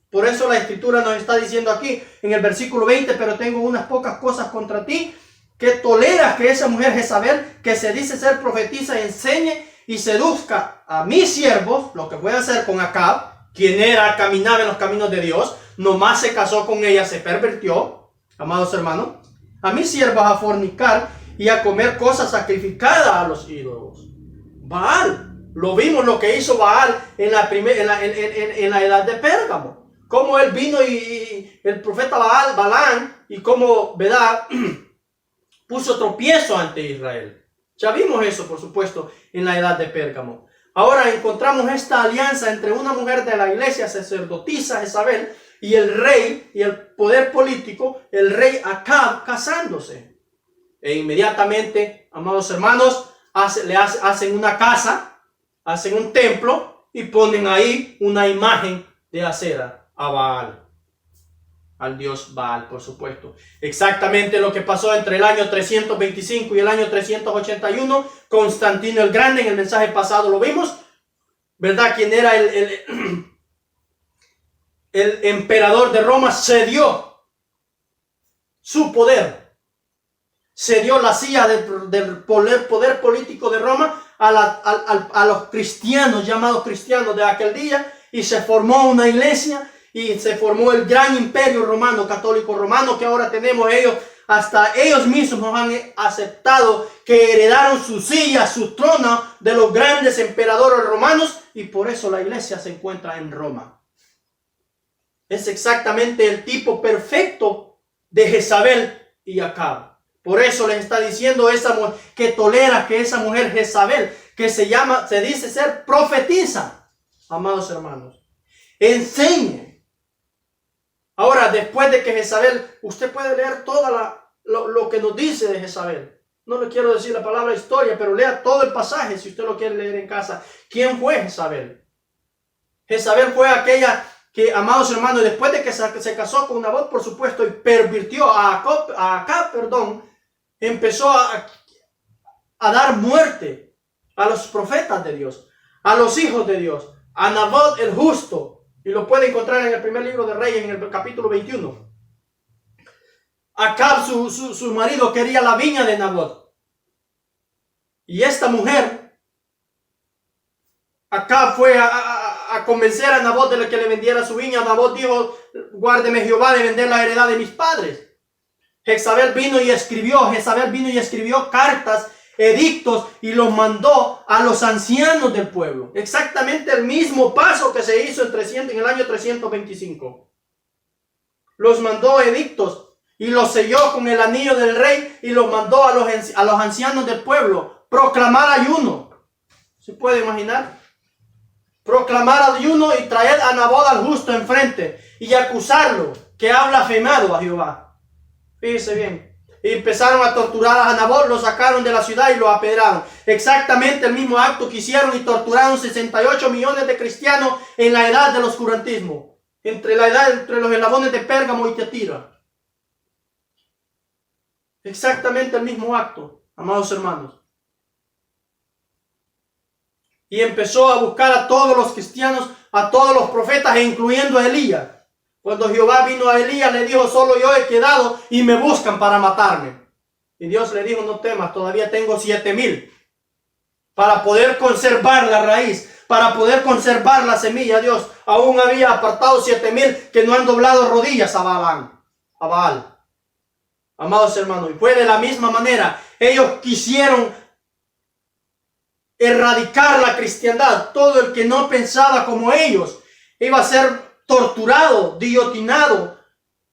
Por eso la escritura nos está diciendo aquí en el versículo 20, pero tengo unas pocas cosas contra ti, que toleras que esa mujer Jezabel, que se dice ser profetisa, enseñe y seduzca a mis siervos, lo que puede hacer con Acab, quien caminaba en los caminos de Dios, nomás se casó con ella, se pervirtió, amados hermanos, a mis siervos a fornicar y a comer cosas sacrificadas a los ídolos. Baal, lo vimos lo que hizo Baal en la edad de Pérgamo. Cómo él vino y el profeta Balaam, y cómo, ¿verdad?, puso tropiezo ante Israel. Ya vimos eso, por supuesto, en la edad de Pérgamo. Ahora encontramos esta alianza entre una mujer de la iglesia sacerdotisa Jezabel y el rey y el poder político, el rey Acab, casándose. E inmediatamente, amados hermanos, hacen una casa, hacen un templo y ponen ahí una imagen de acera a Baal, al dios Baal, por supuesto. Exactamente lo que pasó entre el año 325 y el año 381. Constantino el Grande, en el mensaje pasado lo vimos, ¿verdad? Quien era el emperador de Roma, cedió su poder, cedió la silla del poder político de Roma a los cristianos, llamados cristianos de aquel día, y se formó una iglesia. Y se formó el gran imperio romano, católico romano, que ahora tenemos ellos. Hasta ellos mismos han aceptado que heredaron su silla, su trono de los grandes emperadores romanos. Y por eso la iglesia se encuentra en Roma. Es exactamente el tipo perfecto de Jezabel y Acab. Por eso les está diciendo esa mujer que tolera que esa mujer Jezabel, que se dice ser profetisa, amados hermanos, enseñe. Ahora, después de que Jezabel, usted puede leer lo que nos dice de Jezabel. No le quiero decir la palabra historia, pero lea todo el pasaje si usted lo quiere leer en casa. ¿Quién fue Jezabel? Jezabel fue aquella que, amados hermanos, después de que se casó con Nabot, por supuesto, y pervirtió a Acab, empezó a dar muerte a los profetas de Dios, a los hijos de Dios, a Nabot el justo. Y lo puede encontrar en el primer libro de Reyes, en el capítulo 21. Acab, su marido, quería la viña de Nabot. Y esta mujer, Acab fue a convencer a Nabot de que le vendiera su viña. Nabot dijo: guárdeme Jehová de vender la heredad de mis padres. Jezabel vino y escribió cartas, edictos, y los mandó a los ancianos del pueblo. Exactamente el mismo paso que se hizo en el año 325. Los mandó edictos y los selló con el anillo del rey y los mandó a los ancianos del pueblo. Proclamar ayuno. ¿Se puede imaginar? Proclamar ayuno y traer a Nabot al justo enfrente y acusarlo que ha blasfemado a Jehová. Fíjese bien. Y empezaron a torturar a Nabot, lo sacaron de la ciudad y lo apedraron. Exactamente el mismo acto que hicieron y torturaron 68 millones de cristianos en la edad del oscurantismo. Entre los eslabones de Pérgamo y Tiatira. Exactamente el mismo acto, amados hermanos. Y empezó a buscar a todos los cristianos, a todos los profetas, incluyendo a Elías. Cuando Jehová vino a Elías, le dijo: solo yo he quedado y me buscan para matarme. Y Dios le dijo: no temas, todavía tengo 7,000 para poder conservar la raíz, para poder conservar la semilla. Dios aún había apartado 7,000 que no han doblado rodillas a Baal. Amados hermanos, y fue de la misma manera. Ellos quisieron erradicar la cristiandad. Todo el que no pensaba como ellos iba a ser torturado, guillotinado.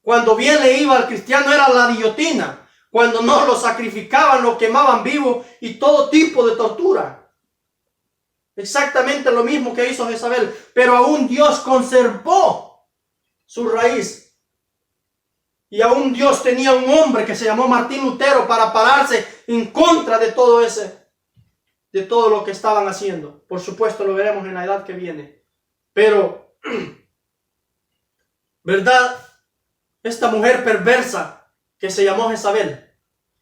Cuando bien le iba al cristiano era la guillotina. Cuando no, lo sacrificaban, lo quemaban vivo y todo tipo de tortura. Exactamente lo mismo que hizo Jezabel. Pero aún Dios conservó su raíz. Y aún Dios tenía un hombre que se llamó Martín Lutero para pararse en contra de todo lo que estaban haciendo. Por supuesto lo veremos en la edad que viene. Pero ¿verdad? esta mujer perversa que se llamó Jezabel,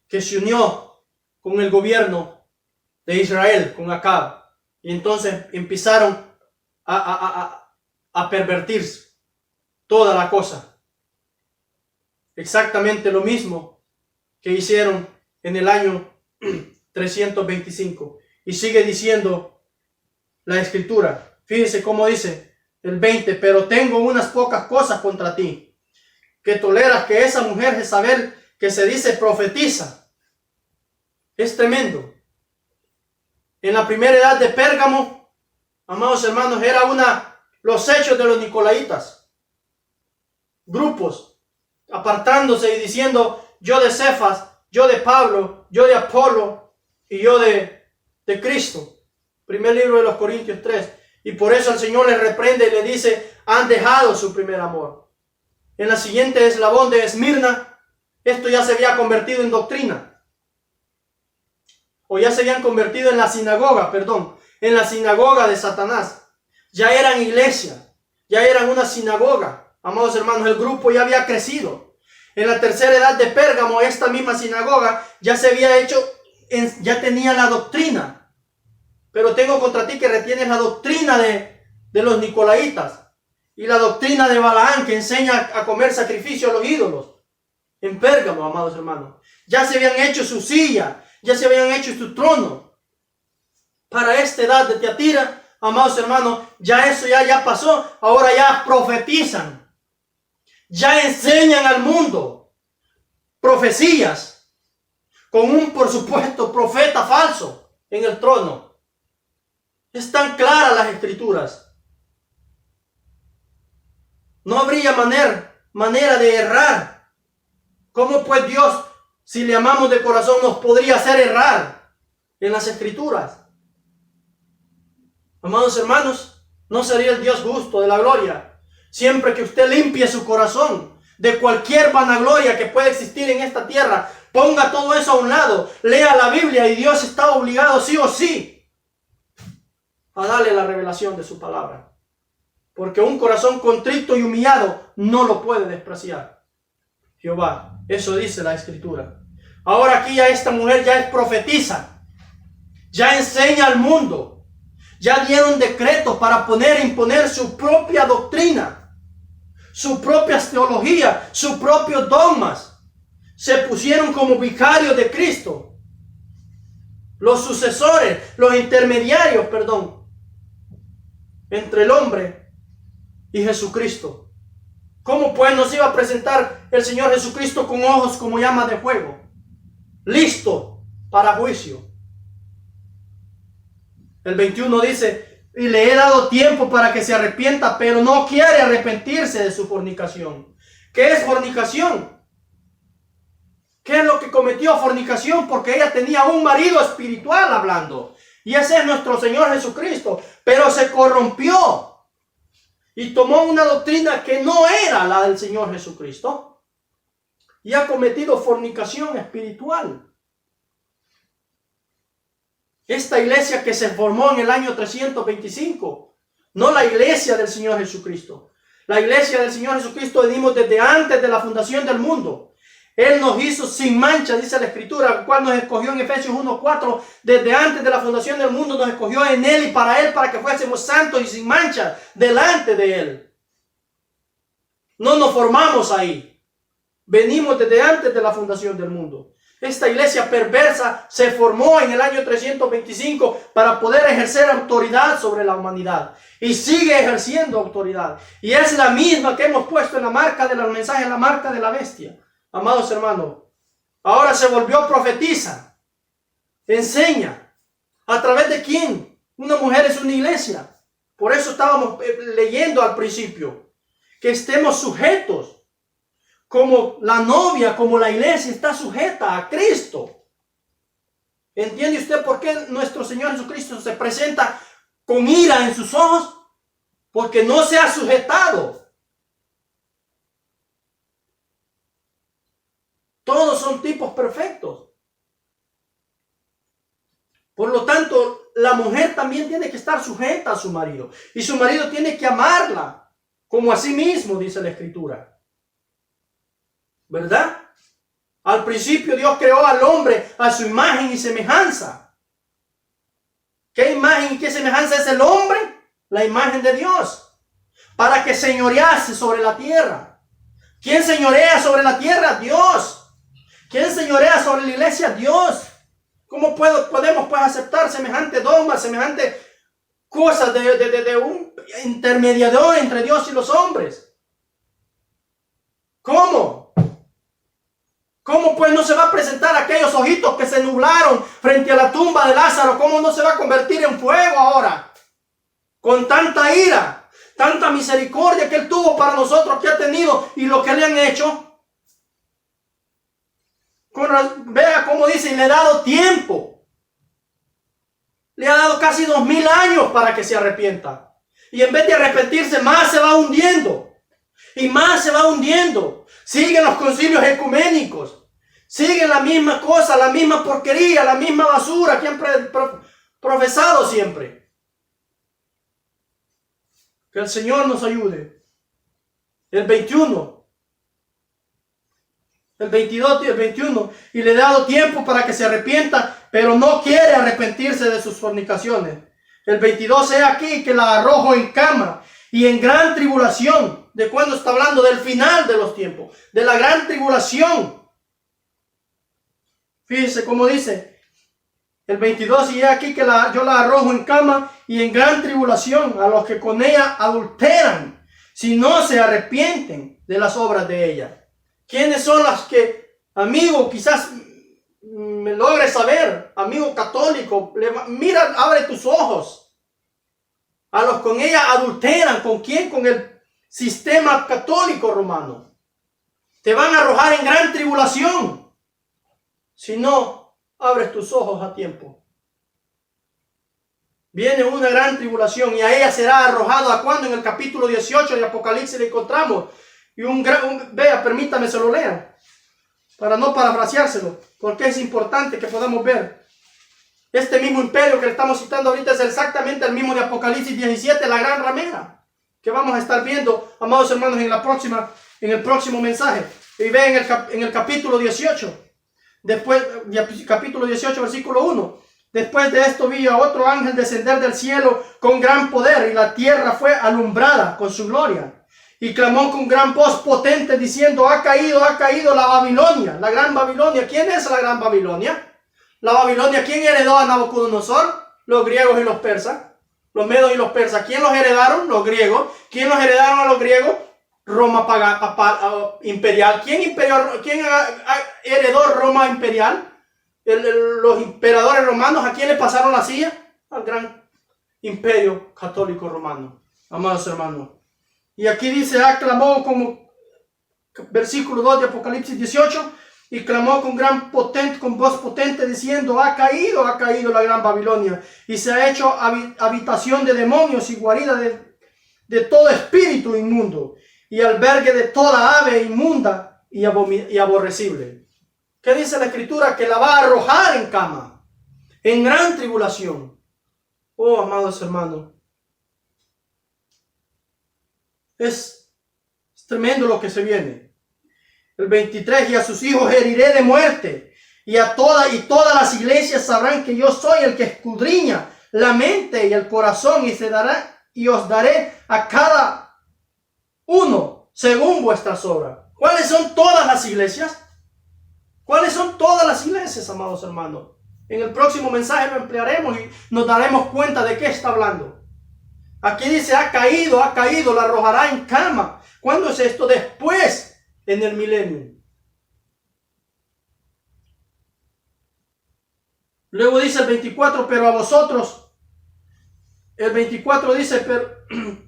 que se unió con el gobierno de Israel, con Acab, y entonces empezaron a pervertirse toda la cosa. Exactamente lo mismo que hicieron en el año 325. Y sigue diciendo la escritura. Fíjese cómo dice el 20. Pero tengo unas pocas cosas contra ti, que toleras que esa mujer Jezabel, que se dice profetiza. Es tremendo. En la primera edad de Pérgamo, amados hermanos, era los hechos de los nicolaitas. Grupos apartándose y diciendo: yo de Cefas, yo de Pablo, yo de Apolo y yo de Cristo. Primer libro de los Corintios 3. Y por eso el Señor les reprende y le dice: han dejado su primer amor. En la siguiente eslabón de Esmirna, esto ya se había convertido en doctrina. O ya se habían convertido en la sinagoga de Satanás. Ya eran iglesia, ya eran una sinagoga. Amados hermanos, el grupo ya había crecido. En la tercera edad de Pérgamo, esta misma sinagoga ya se había hecho, ya tenía la doctrina. Pero tengo contra ti que retienes la doctrina de los nicolaitas y la doctrina de Balaán, que enseña a comer sacrificio a los ídolos. En Pérgamo, amados hermanos, ya se habían hecho su silla, ya se habían hecho su trono. Para esta edad de Tiatira, amados hermanos, ya eso ya pasó. Ahora ya profetizan. Ya enseñan al mundo profecías con un, por supuesto, profeta falso en el trono. Están claras las escrituras. No habría manera de errar. ¿Cómo pues Dios, si le amamos de corazón, nos podría hacer errar en las escrituras? Amados hermanos, ¿no sería el Dios justo de la gloria? Siempre que usted limpie su corazón de cualquier vanagloria que pueda existir en esta tierra, ponga todo eso a un lado, lea la Biblia y Dios está obligado sí o sí a darle la revelación de su palabra. Porque un corazón contrito y humillado no lo puede despreciar Jehová. Eso dice la escritura. Ahora aquí ya esta mujer ya es profetiza, ya enseña al mundo. Ya dieron decretos para imponer su propia doctrina, su propia teología, sus propios dogmas. Se pusieron como vicarios de Cristo. Los sucesores, los intermediarios, entre el hombre y Jesucristo. ¿Cómo pues nos iba a presentar el Señor Jesucristo con ojos como llamas de fuego? Listo para juicio. El 21 dice: y le he dado tiempo para que se arrepienta, pero no quiere arrepentirse de su fornicación. ¿Qué es fornicación? ¿Qué es lo que cometió fornicación? Porque ella tenía un marido espiritual hablando. Y ese es nuestro Señor Jesucristo. Pero se corrompió y tomó una doctrina que no era la del Señor Jesucristo. Y ha cometido fornicación espiritual. Esta iglesia que se formó en el año 325, no la iglesia del Señor Jesucristo. La iglesia del Señor Jesucristo venimos desde antes de la fundación del mundo. Él nos hizo sin mancha, dice la escritura, cual nos escogió en Efesios 1:4, desde antes de la fundación del mundo nos escogió en Él y para que fuésemos santos y sin mancha delante de Él. No nos formamos ahí. Venimos desde antes de la fundación del mundo. Esta iglesia perversa se formó en el año 325 para poder ejercer autoridad sobre la humanidad. Y sigue ejerciendo autoridad. Y es la misma que hemos puesto en la marca de los mensajes, la marca de la bestia. Amados hermanos, ahora se volvió profetiza. Enseña. ¿A través de quién? Una mujer es una iglesia. Por eso estábamos leyendo al principio. Que estemos sujetos. Como la novia, como la iglesia está sujeta a Cristo. ¿Entiende usted por qué nuestro Señor Jesucristo se presenta con ira en sus ojos? Porque no se ha sujetado. Todos son tipos perfectos. Por lo tanto, la mujer también tiene que estar sujeta a su marido. Y su marido tiene que amarla como a sí mismo, dice la Escritura. ¿verdad? Al principio Dios creó al hombre a su imagen y semejanza. ¿Qué imagen y qué semejanza es el hombre? La imagen de Dios. Para que señorease sobre la tierra. ¿Quién señorea sobre la tierra? Dios. ¿Quién señorea sobre la iglesia? Dios. ¿Cómo podemos pues aceptar semejante dogma, semejante cosa de un intermediador entre Dios y los hombres? ¿Cómo? ¿Cómo pues no se va a presentar aquellos ojitos que se nublaron frente a la tumba de Lázaro? ¿Cómo no se va a convertir en fuego ahora? Con tanta ira, tanta misericordia que Él tuvo para nosotros, que ha tenido y lo que le han hecho. Vea cómo dice, y le ha dado tiempo. Le ha dado casi 2000 años para que se arrepienta. Y en vez de arrepentirse, más se va hundiendo. Y más se va hundiendo. Siguen los concilios ecuménicos. Siguen la misma cosa, la misma porquería, la misma basura que han profesado siempre. Que el Señor nos ayude. El 21. El 22 y el 21. Y le he dado tiempo para que se arrepienta, pero no quiere arrepentirse de sus fornicaciones. El 22, he aquí que la arrojo en cama y en gran tribulación. ¿De cuándo está hablando? Del final de los tiempos. De la gran tribulación. Fíjese cómo dice. El 22, y he aquí que yo la arrojo en cama y en gran tribulación a los que con ella adulteran, si no se arrepienten de las obras de ella. ¿Quiénes son las que, amigo, quizás me logres saber, amigo católico, mira, abre tus ojos. A los con ella adulteran, ¿con quién? Con el sistema católico romano. Te van a arrojar en gran tribulación si no abres tus ojos a tiempo. Viene una gran tribulación y a ella será arrojado. ¿A cuándo? En el capítulo 18 de Apocalipsis le encontramos. Y vea, permítame se lo lean, para no parafraseárselo, porque es importante que podamos ver. Este mismo imperio que le estamos citando ahorita es exactamente el mismo de Apocalipsis 17, la gran ramera, que vamos a estar viendo, amados hermanos, en el próximo mensaje. Y ve en el capítulo 18, capítulo 18, versículo 1. Después de esto vi a otro ángel descender del cielo con gran poder, y la tierra fue alumbrada con su gloria. Y clamó con gran voz potente diciendo, ha caído la Babilonia, la gran Babilonia. ¿Quién es la gran Babilonia? La Babilonia, ¿quién heredó a Nabucodonosor? Los griegos y los persas, los medos y los persas. ¿Quién los heredaron? Los griegos. ¿Quién los heredaron a los griegos? Roma imperial. ¿Quién heredó Roma imperial? Los emperadores romanos. ¿A quién le pasaron la silla? Al gran imperio católico romano. Amados hermanos. Y aquí dice, clamó como versículo 2 de Apocalipsis 18, y clamó con voz potente diciendo, ha caído la gran Babilonia, y se ha hecho habitación de demonios y guarida de todo espíritu inmundo, y albergue de toda ave inmunda y aborrecible. ¿Qué dice la Escritura? Que la va a arrojar en cama, en gran tribulación. Oh, amados hermanos. Es tremendo lo que se viene. El 23, y a sus hijos heriré de muerte, y todas las iglesias sabrán que yo soy el que escudriña la mente y el corazón, y os daré a cada uno según vuestras obras. ¿Cuáles son todas las iglesias? ¿Cuáles son todas las iglesias, amados hermanos? En el próximo mensaje lo emplearemos y nos daremos cuenta de qué está hablando. Aquí dice, ha caído, la arrojará en cama. ¿Cuándo es esto? Después, en el milenio. Luego dice el 24, pero a vosotros, el 24 dice,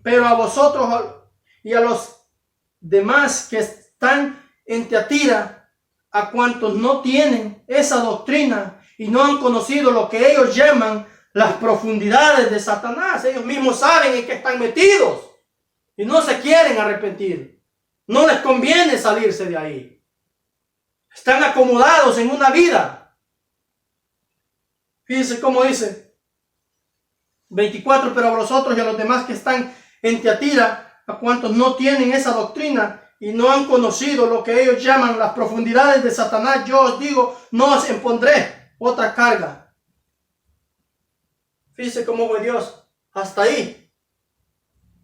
pero a vosotros y a los demás que están en Tiatira, a cuantos no tienen esa doctrina y no han conocido lo que ellos llaman las profundidades de Satanás. Ellos mismos saben en qué están metidos y no se quieren arrepentir. No les conviene salirse de ahí. Están acomodados en una vida. Fíjense cómo dice 24, pero a vosotros y a los demás que están en Tiatira, a cuantos no tienen esa doctrina y no han conocido lo que ellos llaman las profundidades de Satanás, yo os digo, no os impondré otra carga. Fíjense cómo fue Dios. Hasta ahí.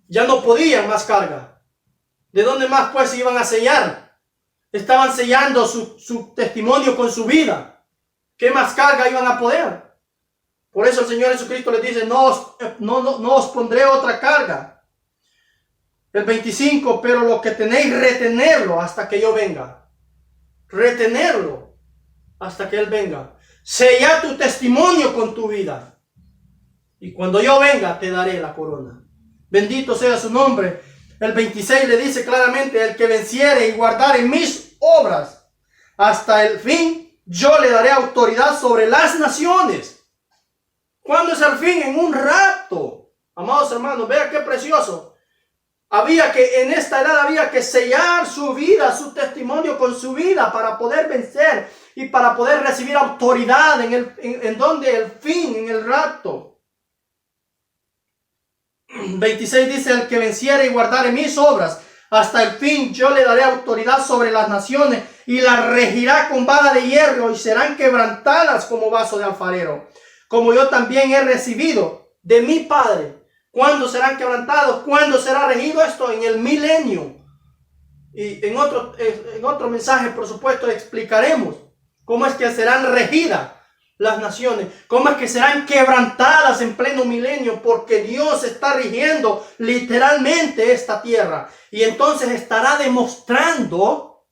Ya no podían más carga. ¿De dónde más pues se iban a sellar? Estaban sellando su testimonio con su vida. ¿Qué más carga iban a poder? Por eso el Señor Jesucristo les dice, no os pondré otra carga. El 25, pero lo que tenéis, retenerlo hasta que yo venga. Retenerlo hasta que Él venga. Sella tu testimonio con tu vida. Y cuando yo venga, te daré la corona. Bendito sea su nombre. El 26 le dice claramente, el que venciere y guardare mis obras hasta el fin, yo le daré autoridad sobre las naciones. ¿Cuándo es el fin? En un rato. Amados hermanos, vea qué precioso. En esta edad había que sellar su vida, su testimonio con su vida para poder vencer y para poder recibir autoridad en donde el fin, en el rapto. 26 dice, el que venciere y guardare mis obras hasta el fin, yo le daré autoridad sobre las naciones y las regirá con vara de hierro y serán quebrantadas como vaso de alfarero, como yo también he recibido de mi Padre. ¿Cuándo serán quebrantados? ¿Cuándo será regido esto? En el milenio. Y en otro mensaje, por supuesto, explicaremos cómo es que serán regidas las naciones, cómo es que serán quebrantadas en pleno milenio, porque Dios está rigiendo literalmente esta tierra. Y entonces estará demostrando,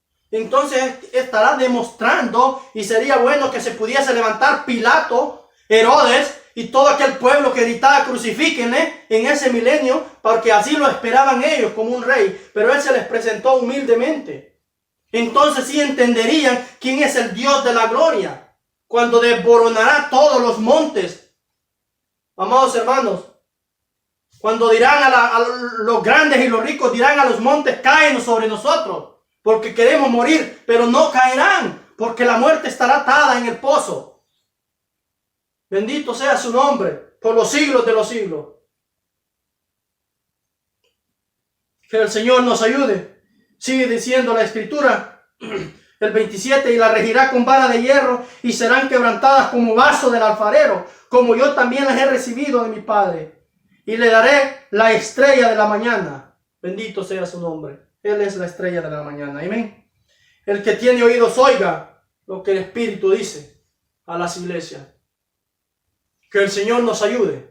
y sería bueno que se pudiese levantar Pilato, Herodes, y todo aquel pueblo que gritaba crucifíquenle en ese milenio, porque así lo esperaban ellos como un rey, pero Él se les presentó humildemente. Entonces sí entenderían quién es el Dios de la gloria, cuando desboronará todos los montes. Amados hermanos, cuando dirán a los grandes y los ricos, dirán a los montes, cáenos sobre nosotros, porque queremos morir, pero no caerán, porque la muerte estará atada en el pozo. Bendito sea su nombre por los siglos de los siglos. Que el Señor nos ayude. Sigue diciendo la Escritura, el 27, y la regirá con vara de hierro y serán quebrantadas como vaso del alfarero, como yo también las he recibido de mi Padre. Y le daré la estrella de la mañana. Bendito sea su nombre. Él es la estrella de la mañana. Amén. El que tiene oídos oiga lo que el Espíritu dice a las iglesias. Que el Señor nos ayude,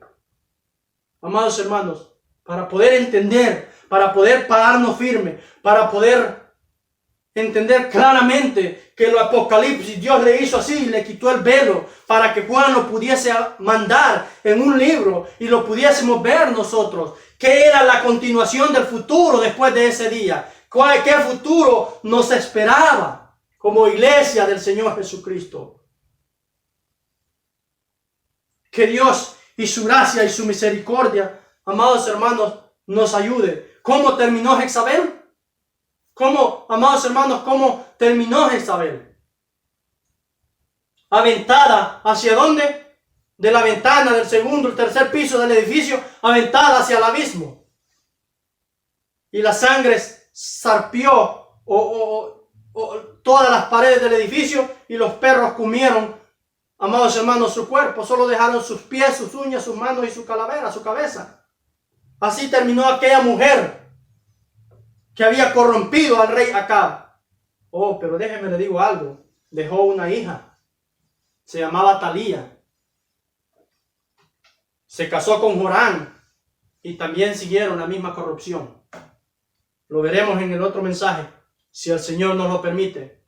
amados hermanos, para poder entender, para poder pararnos firme, para poder entender claramente que el Apocalipsis Dios le hizo así, le quitó el velo para que Juan lo pudiese mandar en un libro y lo pudiésemos ver nosotros. ¿Qué era la continuación del futuro después de ese día? ¿Qué futuro nos esperaba como iglesia del Señor Jesucristo? Que Dios y su gracia y su misericordia, amados hermanos, nos ayude. ¿Cómo terminó Jezabel? Amados hermanos, cómo terminó Jezabel? Aventada, ¿hacia dónde? De la ventana del segundo, el tercer piso del edificio, aventada hacia el abismo. Y la sangre sarpió todas las paredes del edificio y los perros comieron, amados hermanos, su cuerpo. Solo dejaron sus pies, sus uñas, sus manos y su calavera, su cabeza. Así terminó aquella mujer que había corrompido al rey Acab. Oh, pero déjeme le digo algo. Dejó una hija. Se llamaba Talía. Se casó con Jorán y también siguieron la misma corrupción. Lo veremos en el otro mensaje, si el Señor nos lo permite.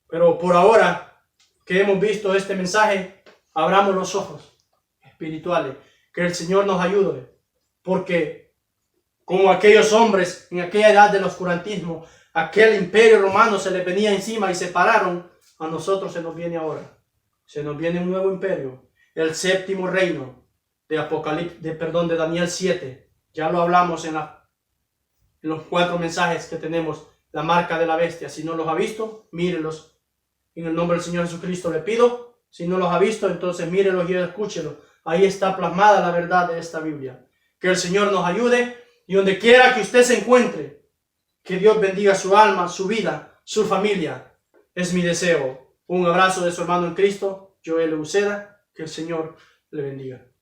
Pero por ahora que hemos visto este mensaje, abramos los ojos espirituales, que el Señor nos ayude, porque como aquellos hombres en aquella edad del oscurantismo, aquel imperio romano se les venía encima y se pararon, a nosotros se nos viene ahora, se nos viene un nuevo imperio, el séptimo reino de Daniel 7, ya lo hablamos en los 4 mensajes que tenemos, la marca de la bestia. Si no los ha visto, mírelos. En el nombre del Señor Jesucristo le pido. Si no los ha visto, entonces mírelos y escúchelos. Ahí está plasmada la verdad de esta Biblia. Que el Señor nos ayude y donde quiera que usted se encuentre, Que Dios bendiga su alma, su vida, su familia. Es mi deseo. Un abrazo de su hermano en Cristo, Joel Uceda. Que el Señor le bendiga.